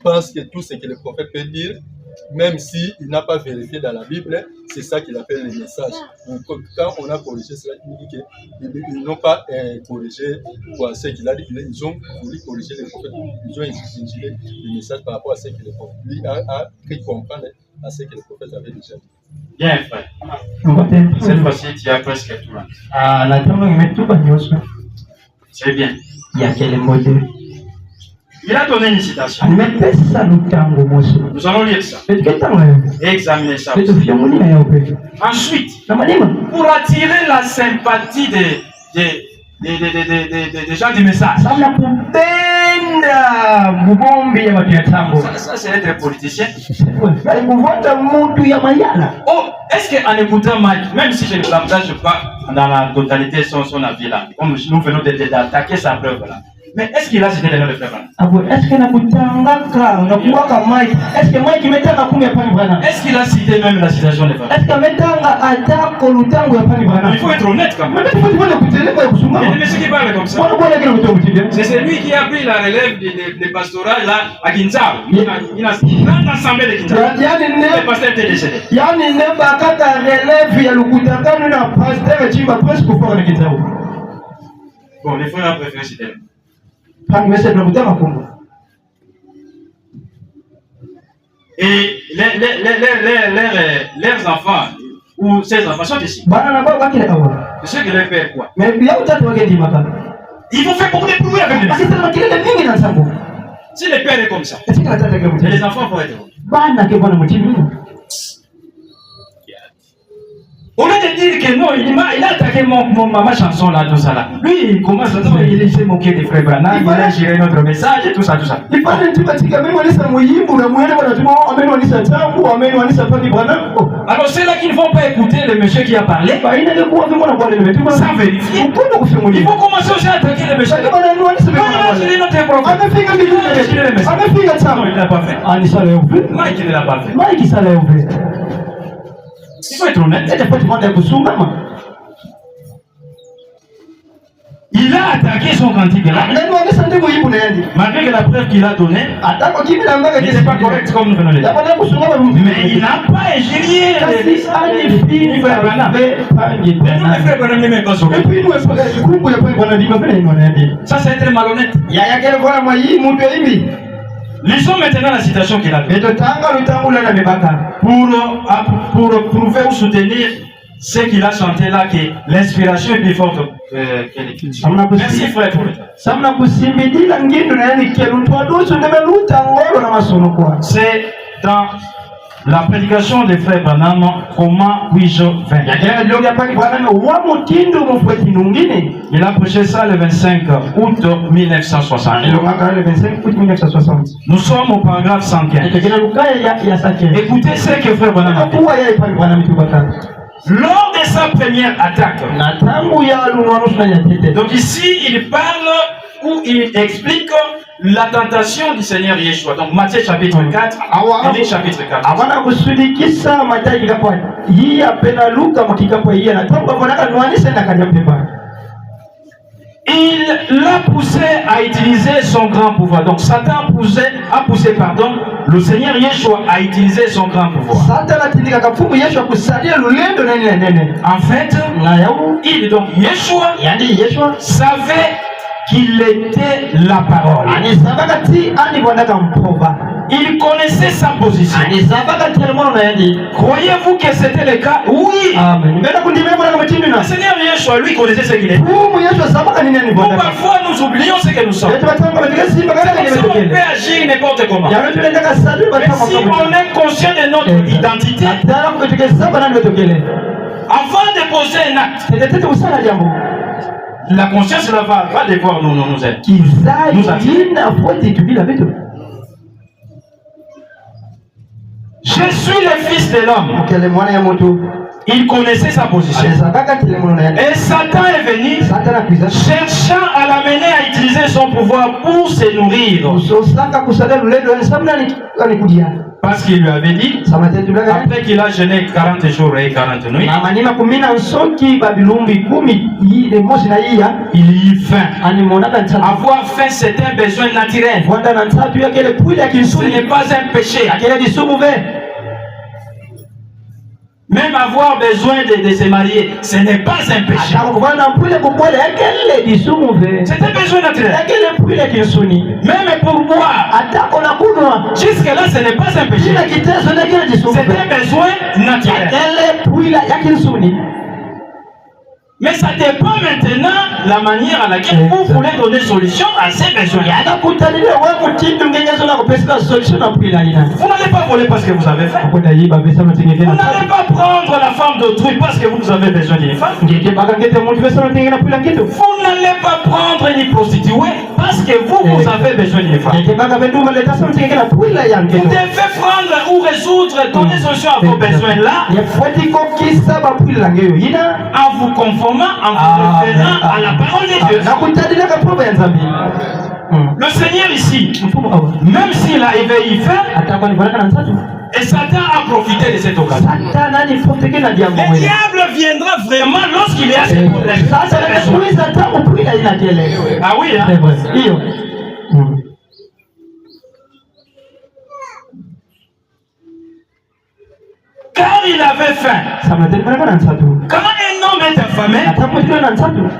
pense que tout ce que le prophète peut dire, même s'il n'a pas vérifié dans la Bible, c'est ça qu'il appelle le message. Donc, quand on a corrigé cela, il dit qu'ils n'ont pas corrigé ce qu'il a dit, ils ont voulu corriger le prophète, ils ont ingéré le message par rapport à ce que le prophète lui a pris comprendre à ce que le prophète avait déjà dit. Bien, frère. Cette fois-ci, tu as presque tout là. C'est bien. Il a donné une citation. Nous allons lire ça. Examiner ça. Ensuite, pour attirer la sympathie des gens du message. Ça c'est être politicien. Oh, est-ce qu'en écoutant Mike, même si je ne partage pas dans la totalité son avis là, comme nous venons d'attaquer sa preuve là, mais est-ce qu'il a cité le nom de frère? Est-ce que Mike est-ce qu'il a cité même la citation de frère? Il faut être honnête quand même. Mais ce qui parle comme ça, c'est celui qui a pris la relève des pastorats là à Kinshasa. Il a une assemblée de Kinshasa. Le pasteur était décédé. Bon, les frères ont préféré citer. Et leurs enfants ou ses enfants sont ici. C'est ce que leur père quoi. Ils vont faire beaucoup de bruit avec les enfants. Si le père est comme ça, et les enfants vont être. Au lieu de dire que non, il a attaqué ma chanson là, tout ça là. Lui, il commence à dire il s'est moqué des frères Branham, il a géré notre message et tout ça, tout ça. Alors c'est là qu'ils ne vont pas écouter le monsieur qui a parlé. Sans vérifier. Il faut commencer aussi à attaquer le monsieur. Non, il a géré notre prophète. Non, il ne l'a pas fait. Mike ne l'a pas fait. Il faut être honnête. Il a attaqué son cantique là. Malgré que la preuve qu'il a donnée n'était pas correcte comme nous venons de le dire. Mais il n'a pas injurié les frères Branham. Ça c'est être malhonnête. Lisons maintenant la citation qu'il a donnée. Pour prouver ou soutenir ce qu'il a chanté là, que l'inspiration est plus forte que l'écriture. Merci frère pour le temps. C'est dans la prédication des frères Branham, Romains 8:20. Il a prêché ça le 25 août 1960. Nous sommes au paragraphe 115. Écoutez ce que frère Branham a dit. Lors de sa première attaque, donc ici il parle ou il explique la tentation du Seigneur Yeshua. Donc Matthieu chapitre 4, Luc chapitre 4. Il l'a poussé à utiliser son grand pouvoir. Donc Satan a poussé le Seigneur Yeshua a utilisé son grand pouvoir. En fait, Yeshua savait qu'il était la parole. Il connaissait sa position. Croyez-vous que c'était le cas? Oui. Le Seigneur Yeshua, lui, connaissait ce qu'il est. Parfois, nous oublions ce que nous sommes. On peut agir n'importe comment. Mais si on est conscient de notre identité, avant de poser un acte, la conscience là va devoir nous aider. Je suis le fils de l'homme. Il connaissait sa position. Et Satan est venu cherchant à l'amener à utiliser son pouvoir pour se nourrir. Parce qu'il lui avait dit, après qu'il a jeûné 40 jours et 40 nuits, il eut faim. Avoir faim, c'est un besoin naturel. Ce n'est pas un péché. Même avoir besoin de se marier, ce n'est pas un péché. C'est un besoin naturel. Même pour boire, jusque-là, ce n'est pas un péché. C'est un besoin naturel. Mais ça dépend maintenant la manière à laquelle vous voulez donner solution à ces besoins. Vous n'allez pas voler parce que vous avez faim. Vous n'allez pas prendre la femme d'autrui parce que vous avez besoin d'une femme. Vous n'allez pas prendre une prostituée parce que vous avez besoin d'une femme. Vous devez prendre ou résoudre, donner solution à vos besoins là en vous conformant, en vous référant à la parole de Dieu. Le Seigneur ici, même s'il a éveillé faim, et Satan a profité de cette occasion. Le diable viendra vraiment lorsqu'il est à ses problèmes. Ah oui, hein? Car il avait faim. Quand un homme est affamé,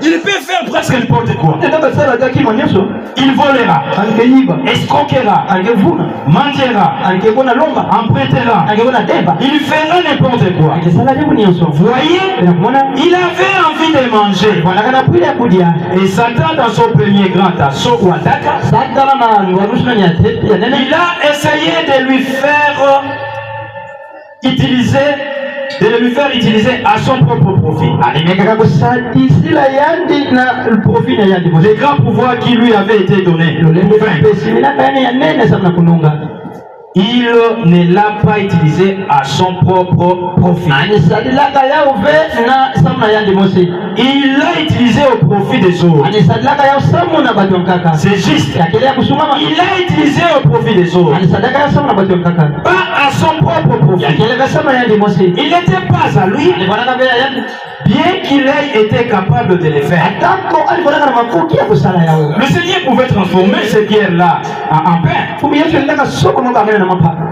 il peut faire presque n'importe quoi. Il volera, escroquera, mentira, empruntera, il fera n'importe quoi. Voyez, il avait envie de manger. Et Satan, dans son premier grand assaut ou attaque, il a essayé de lui faire utiliser à son propre profit. Les grands pouvoirs qui lui avaient été donnés. Il ne l'a pas utilisé à son propre profit. Il l'a utilisé au profit des autres. C'est juste. Il l'a utilisé au profit des autres. Pas à son propre profit. Il n'était pas à lui. bien qu'il ait été capable de les faire. Le Seigneur pouvait transformer ces pierres-là en pain.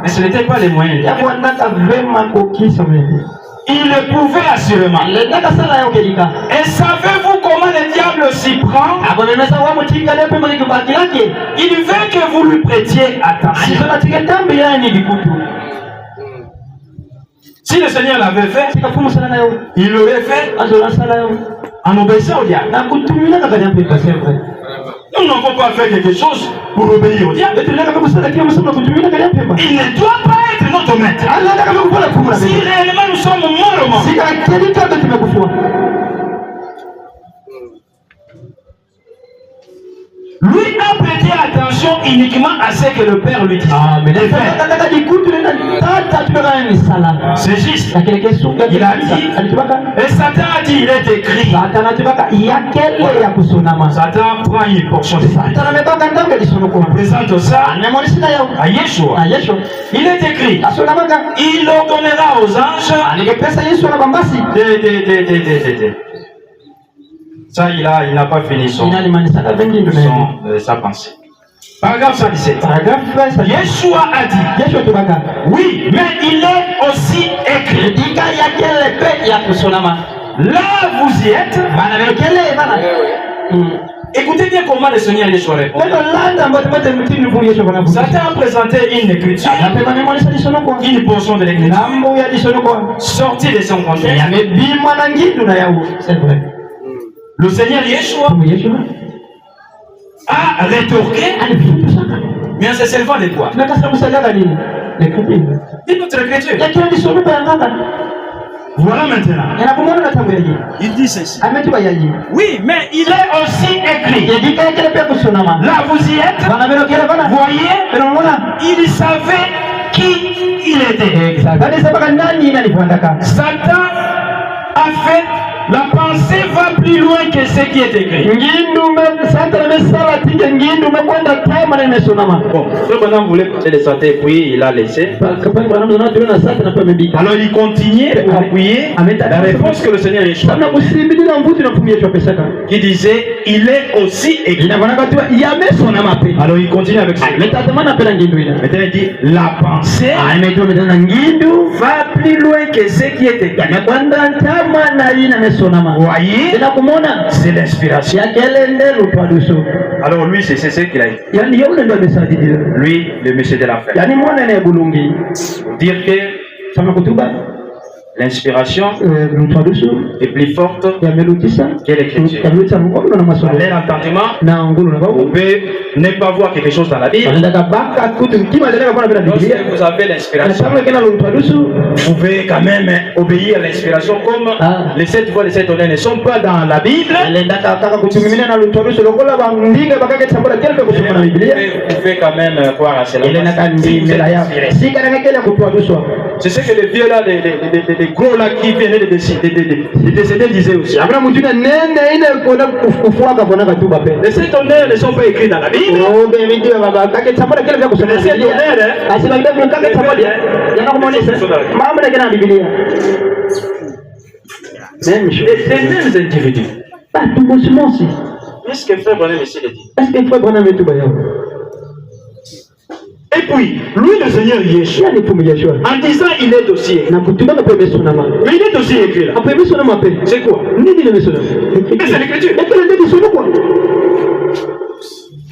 Mais ce n'était pas les moyens. Il le pouvait assurément. Et savez-vous comment le diable s'y prend? Il veut que vous lui prêtiez attention. Si le Seigneur l'avait fait, il l'aurait fait en obéissant au diable. Nous n'avons pas fait quelque chose pour obéir au diable. Il ne doit pas être notre maître. Si réellement nous sommes morts au monde. Lui a prêté attention uniquement à ce que le Père lui dit. C'est juste. Il a dit, et Satan a dit, il est écrit. Satan prend une portion de ça. On présente ça à Yeshua. Il est écrit, il ordonnera aux anges ça, il n'a pas fini sa pensée. Paragraphe 117. Yeshua a dit, oui, mais il est aussi écrit. Là, vous y êtes. Écoutez bien comment le Seigneur Yeshua répond. Satan a présenté une écriture, une portion de l'écriture, sortie de son contexte. C'est vrai. Le Seigneur Yeshua a rétorqué, mais en se servant de quoi? Dis notre écriture. Voilà maintenant. Il dit ceci. Oui, mais il est aussi écrit. Là, vous y êtes. Voyez, il savait qui il était. Satan a fait. La pensée va plus loin que ce qui est écrit. Bon, ce bonhomme voulait porter les santé, puis il a laissé. Alors il continue à appuyer la réponse que le Seigneur Yeshua qui disait, il est aussi écrit. Alors il continue avec ça. Maintenant il dit, la pensée va plus loin que ce qui est écrit. Voyez, c'est l'inspiration. Alors lui, c'est ce qu'il a dit. Lui, le monsieur de la fête. Dire que l'inspiration est plus forte que l'écriture. Aller l'entendement, vous pouvez ne pas voir quelque chose dans la Bible. Lorsque vous avez l'inspiration, vous pouvez quand même obéir à l'inspiration comme les 7 voies, les 7 honneurs ne sont pas dans la Bible. Vous pouvez quand même croire à cela. C'est ce que les vieux là, les gros là qui venaient de décéder disaient aussi. Les 7 honneurs ne sont pas écrits dans la Bible. Les 7 même chose. Les mêmes individus. Qu'est-ce que frère Branham essaie de dire? Et puis, lui le Seigneur Yeshua, en disant il est aussi écrit. Mais il est aussi écrit là. C'est quoi? C'est l'écriture.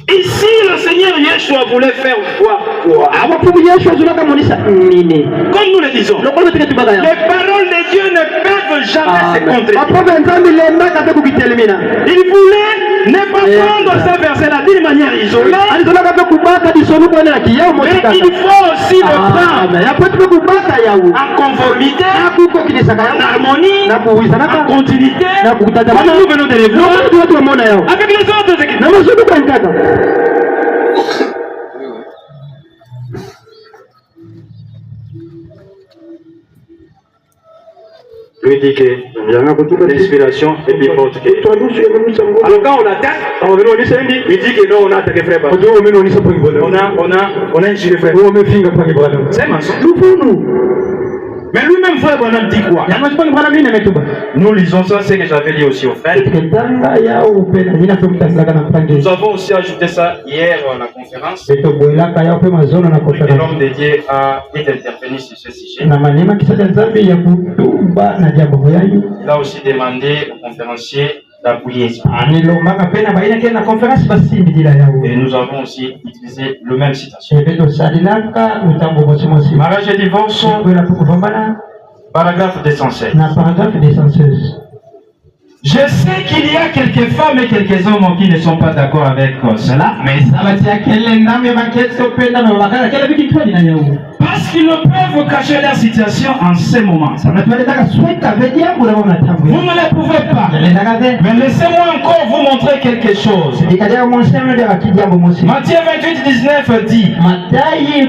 Ici, le Seigneur Yeshua voulait faire voir quoi? Comme nous le disons, les paroles de Dieu ne peuvent jamais se contredire. Il voulait ne pas prendre ce verset-là d'une manière isolée, mais il faut aussi le prendre en conformité, en harmonie, en continuité, comme nous venons de le voir, avec les autres écritures. Lui dit que l'inspiration est plus forte que. Alors quand on attaque, il dit que non, on a attaqué frère. On a injuré frère. C'est un mensonge. Mais lui-même, frère Branham dit quoi? Nous lisons ça, c'est que j'avais dit aussi au frère. Nous avons aussi ajouté ça hier à la conférence. Et l'homme de Dieu est intervenu sur ce sujet. Il a aussi demandé au conférencier d'appuyer ça. Et nous avons aussi utilisé le même citation. Mariage et divorce, paragraphe 216. Je sais qu'il y a quelques femmes et quelques hommes qui ne sont pas d'accord avec cela, mais parce qu'ils ne peuvent cacher leur situation en ce moment. Vous ne le pouvez pas. Mais laissez-moi encore vous montrer quelque chose. Matthieu 28:19 dit: allez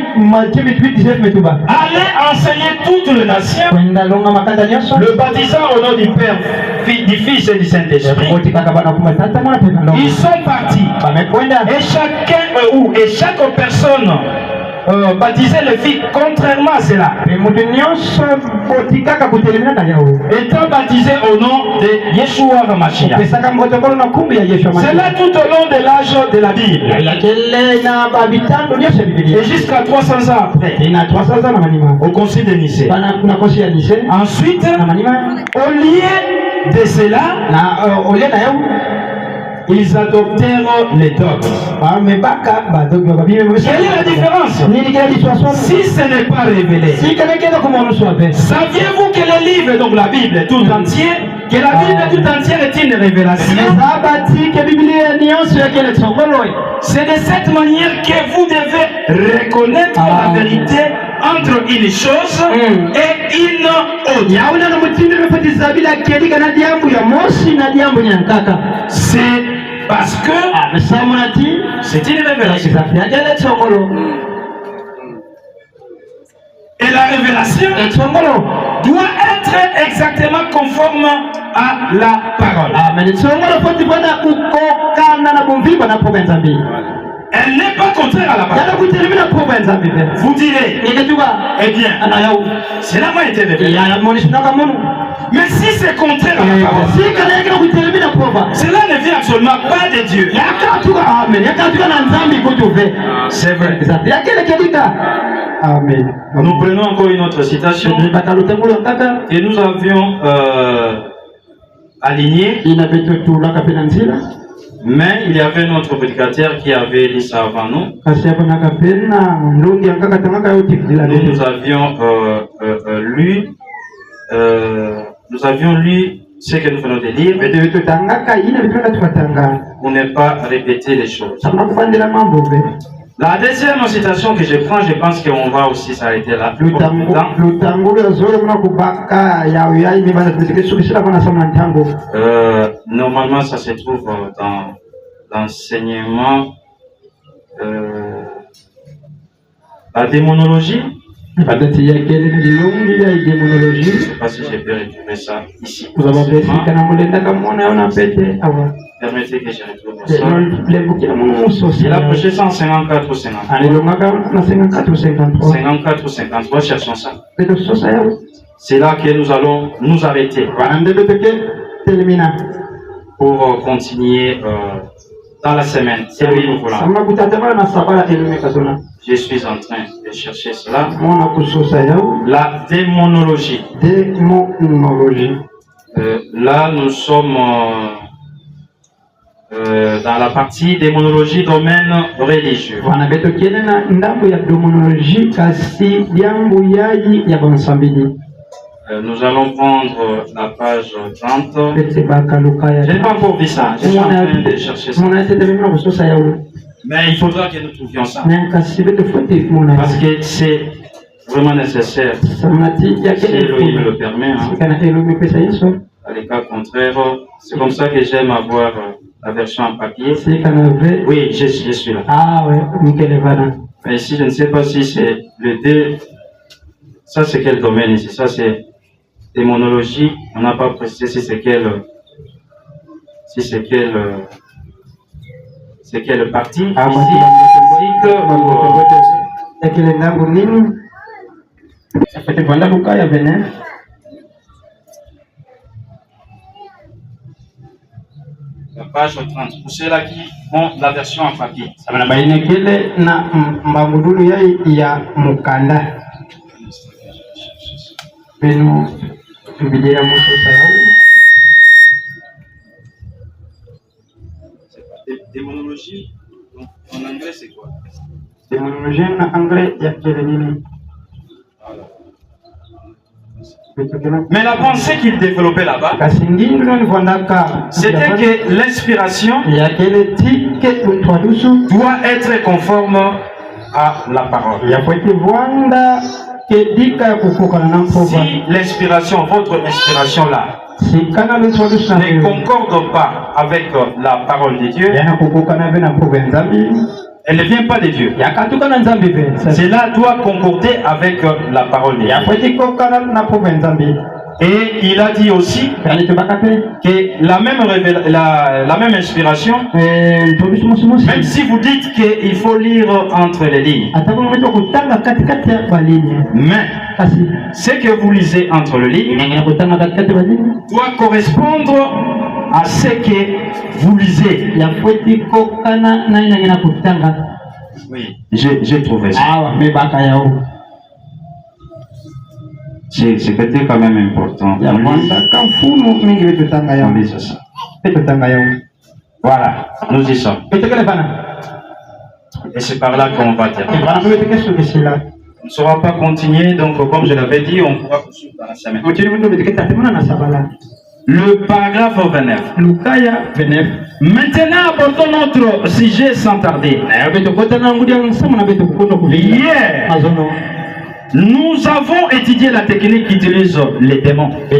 enseigner toutes les nations, le baptisant au nom du Père, du Fils et du Saint-Esprit. Ils sont partis. Et chacun et chaque personne baptisait le Fils contrairement à cela. Étant baptisé au nom de Yeshua HaMashiach. C'est là tout au long de l'âge de la Bible. Et jusqu'à 300 ans après. Au concile de Nicée. Ensuite, au lieu de cela, ils adoptèrent les dogmes. Quelle est la différence? Si ce n'est pas révélé, saviez-vous que le livre, donc la Bible tout entier, que la Bible tout entière est une révélation? C'est de cette manière que vous devez reconnaître la vérité entre une chose et une autre. C'est parce que c'est une révélation. Et la révélation doit être exactement conforme à la parole. Elle n'est pas contraire à la parole. Vous direz, eh bien, cela m'a été révélé. Mais si c'est contraire à la parole, cela ne vient absolument pas de Dieu. C'est vrai. Amen. Nous prenons encore une autre citation et nous avions aligné. Mais il y avait notre prédicateur qui avait dit ça avant nous. Nous avions lu ce que nous venons de lire pour ne pas répéter les choses. La deuxième citation que je prends, je pense qu'on va aussi s'arrêter là. Normalement, ça se trouve dans l'enseignement, la démonologie. Je ne sais pas si j'ai pu retrouver ça ici. Permettez que je retrouve ça. Il a prêché ça en 54 ou 53. 54 ou 53, cherchons ça. C'est là que nous allons nous arrêter pour continuer dans la semaine. C'est lui nous voulons. Je suis en train de chercher cela. La démonologie. Là, nous sommes dans la partie démonologie domaine religieux. Nous allons prendre la page 30. Je n'ai pas encore vu ça. Je suis en train de chercher ça. Mais il faudra que nous trouvions ça. Parce que c'est vraiment nécessaire. Si Elohim le permet. À l'état contraire, c'est comme ça que j'aime avoir la version en papier. Oui, je suis là. Mais ici, je ne sais pas si c'est le 2. Ça, c'est quel domaine ici? Ça, c'est démonologie. On n'a pas précisé si c'est quelle partie. Ici, physique ou Ete vanda Lukaya 29. La page 30. Pour ceux-là qui ont la version en papier. Sabana baine kele na mbangudulu ya mukanda. Penu Biblia muso sayau. Démonologie, en anglais c'est quoi? Démonologie en anglais ya kele nini? Mais la pensée qu'il développait là-bas, c'était que l'inspiration doit être conforme à la parole. Si l'inspiration, votre inspiration là, ne concorde pas avec la parole de Dieu, elle ne vient pas de Dieu. Cela doit concorder avec la parole de Dieu. Et il a dit aussi que la même inspiration, même si vous dites qu'il faut lire entre les lignes, mais ce que vous lisez entre les lignes doit correspondre à ce que vous lisez. Oui, j'ai trouvé ça. C'était quand même important. On lise ça. Voilà, nous y sommes. Et c'est par là qu'on va terminer. On ne saura pas continuer, donc comme je l'avais dit, on pourra poursuivre dans la semaine. Le paragraphe 29. Maintenant, abordons notre sujet sans tarder. Hier, nous avons étudié la technique qui utilise les démons. Je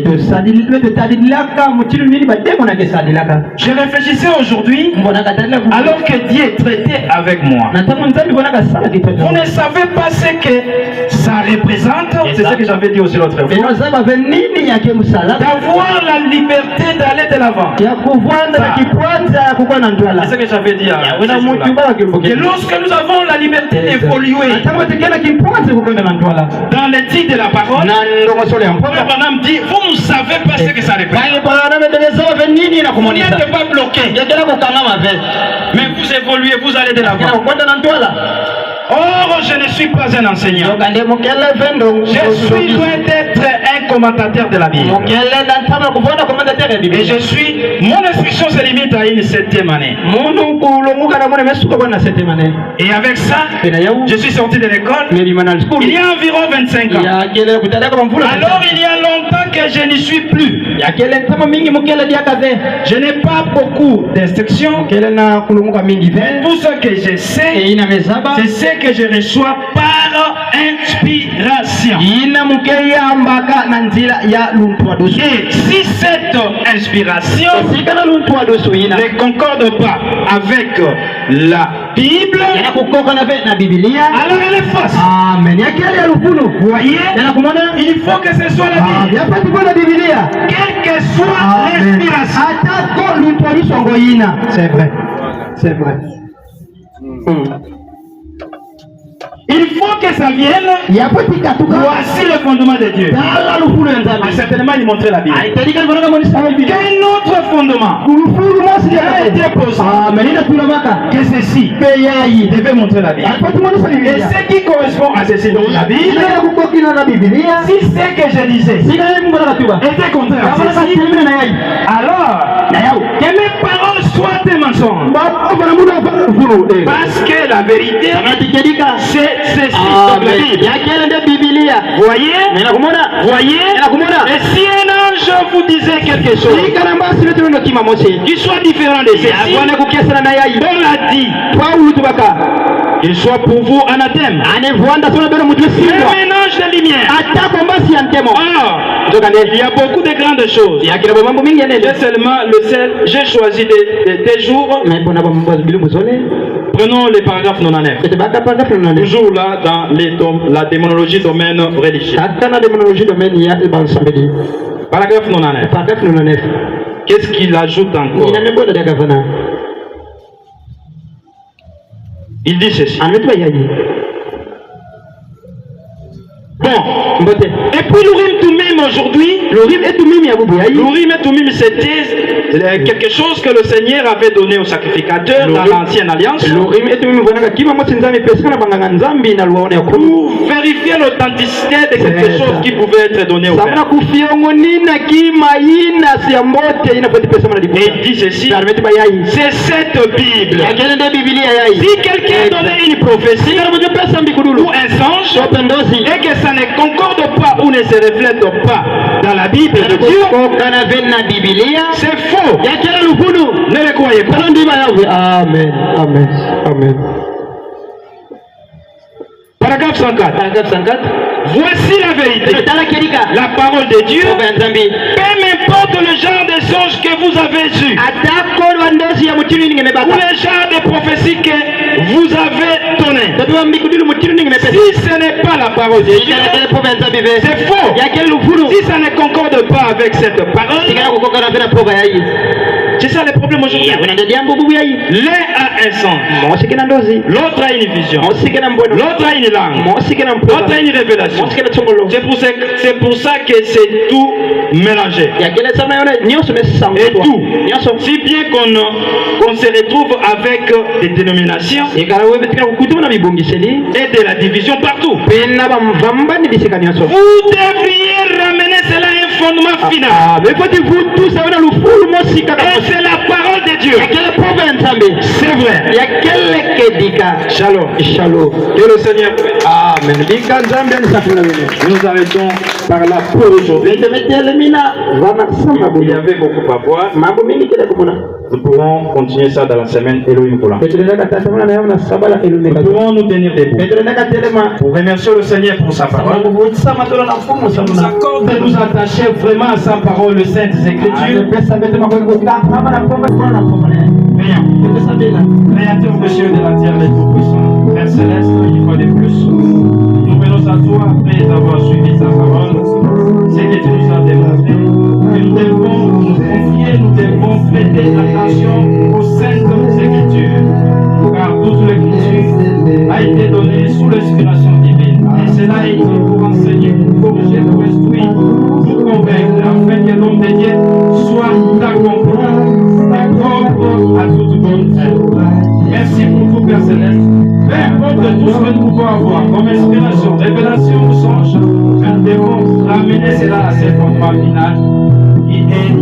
réfléchissais aujourd'hui, alors que Dieu traitait avec moi. Vous ne savez pas ce que ça représente. C'est ce que j'avais dit aussi l'autre fois. D'avoir la liberté d'aller de l'avant. C'est ce que j'avais dit. Et lorsque nous avons la liberté d'évoluer dans les titres de la parole, Abraham dit, vous ne savez pas ce que ça représente. Vous n'êtes pas bloqué. Mais vous évoluez, vous allez de l'avant. Or, je ne suis pas un enseignant. Je suis loin d'être un commentateur de la Bible. Et je suis, mon instruction se limite à une 7e année. Et avec ça, je suis sorti de l'école il y a environ 25 ans. Alors il y a longtemps que je n'y suis plus. Je n'ai pas beaucoup d'instructions. Tout ce que je sais, c'est ce que je reçois par inspiration. Et si cette inspiration ne concorde pas avec la Bible, alors elle est fausse. Vous voyez, il faut que ce soit la Bible. Quelle que soit l'inspiration. C'est vrai. C'est vrai. Il faut que ça vienne. Voici le fondement de Dieu. Certainement, il montrait la Bible. Quel autre fondement a été posé que ceci devait montrer la Bible. Et ce qui correspond à ceci, donc la Bible, si ce que je disais était contraire à ceci, alors que mes paroles soient des mensonges. Parce que la vérité, c'est ceci, donc la Bible. Voyez? Et si un ange vous disait quelque chose qui soit différent de ceci, on l'a dit, qu'il soit pour vous anathème. Même un ange de lumière. Alors, il y a beaucoup de grandes choses. J'ai choisi des jours. Prenons les paragraphes 99. Toujours là dans la démonologie domaine religieux. Paragraphe 99. Qu'est-ce qu'il ajoute encore? Il dit ceci. Bon. Et puis l'Urim Tumim aujourd'hui, l'Urim et Tumim c'était quelque chose que le Seigneur avait donné aux sacrificateurs dans l'ancienne alliance pour vérifier l'authenticité de quelque chose qui pouvait être donné au Père. Et il dit ceci, c'est cette Bible. Si quelqu'un donnait une prophétie ou un songe et que ça ne concorde pas ou ne se reflète pas dans la Bible de Dieu, c'est faux. Ne le croyez pas. Amen. Amen. Amen. Paragraphe 104. Voici la vérité. La parole de Dieu. Peu m'importe le genre de songe que vous avez eu. Ou le genre de prophétie que vous avez donné. Si ce n'est pas la parole de Dieu, c'est faux. Si ça ne concorde pas avec cette parole, c'est ça le problème aujourd'hui. L'un a un sens, l'autre a une vision, l'autre a une langue, l'autre a une révélation. C'est pour ça que c'est tout mélangé. Et tout. Si bien qu'on se retrouve avec des dénominations et de la division partout. Vous devriez ramener cela à un fondement final. Et c'est la parole de Dieu. C'est vrai. Shalom. Shalom. Que le Seigneur fait. Amen. Nous arrêtons par là pour aujourd'hui. Il y avait beaucoup à voir. Nous pourrons continuer ça dans la semaine Elohim Kola. Nous pourrons nous tenir debout pour remercier le Seigneur pour sa parole. Nous accorde de nous attacher vraiment à sa parole, le Saintes Écritures. Créateur de cieux de la terre, les tout-puissants, Père Céleste, une fois de plus, nous venons à toi après avoir suivi ta parole, ce que tu nous as démontré, que nous devons nous confier, nous devons prêter attention aux saintes Écritures, car toute l'Écriture a été donnée sous l'inspiration divine, et cela a été pour enseigner, pour corriger, pour instruire, pour convaincre, afin que l'homme de Dieu soit accompli, propre à toute bonne œuvre. Merci pour tout, Père Céleste. Peu importe tout ce que nous pouvons avoir comme inspiration, révélation ou songe, nous devons ramener cela à ce fondement final qui est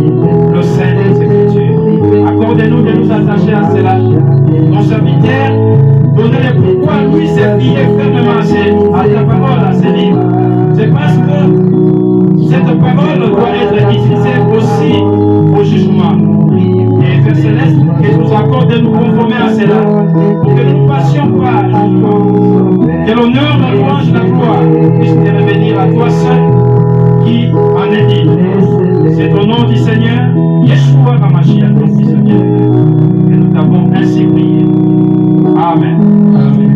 le sein des Écritures. Accordez-nous de nous attacher à cela. Ton serviteur, donnez-le pourquoi lui s'est lié fermement à ta parole, à ses livres. C'est parce que cette parole doit être utilisée aussi au jugement. Et Père Céleste, que nous accorde de nous conformer à cela, pour que nous ne passions pas à jugement. Que l'honneur, la louange, la gloire puissent revenir à toi seul, qui en est digne. C'est au nom du Seigneur, Yeshua HaMashiach, ton Fils bien-aimé, que nous t'avons ainsi prié. Amen. Amen.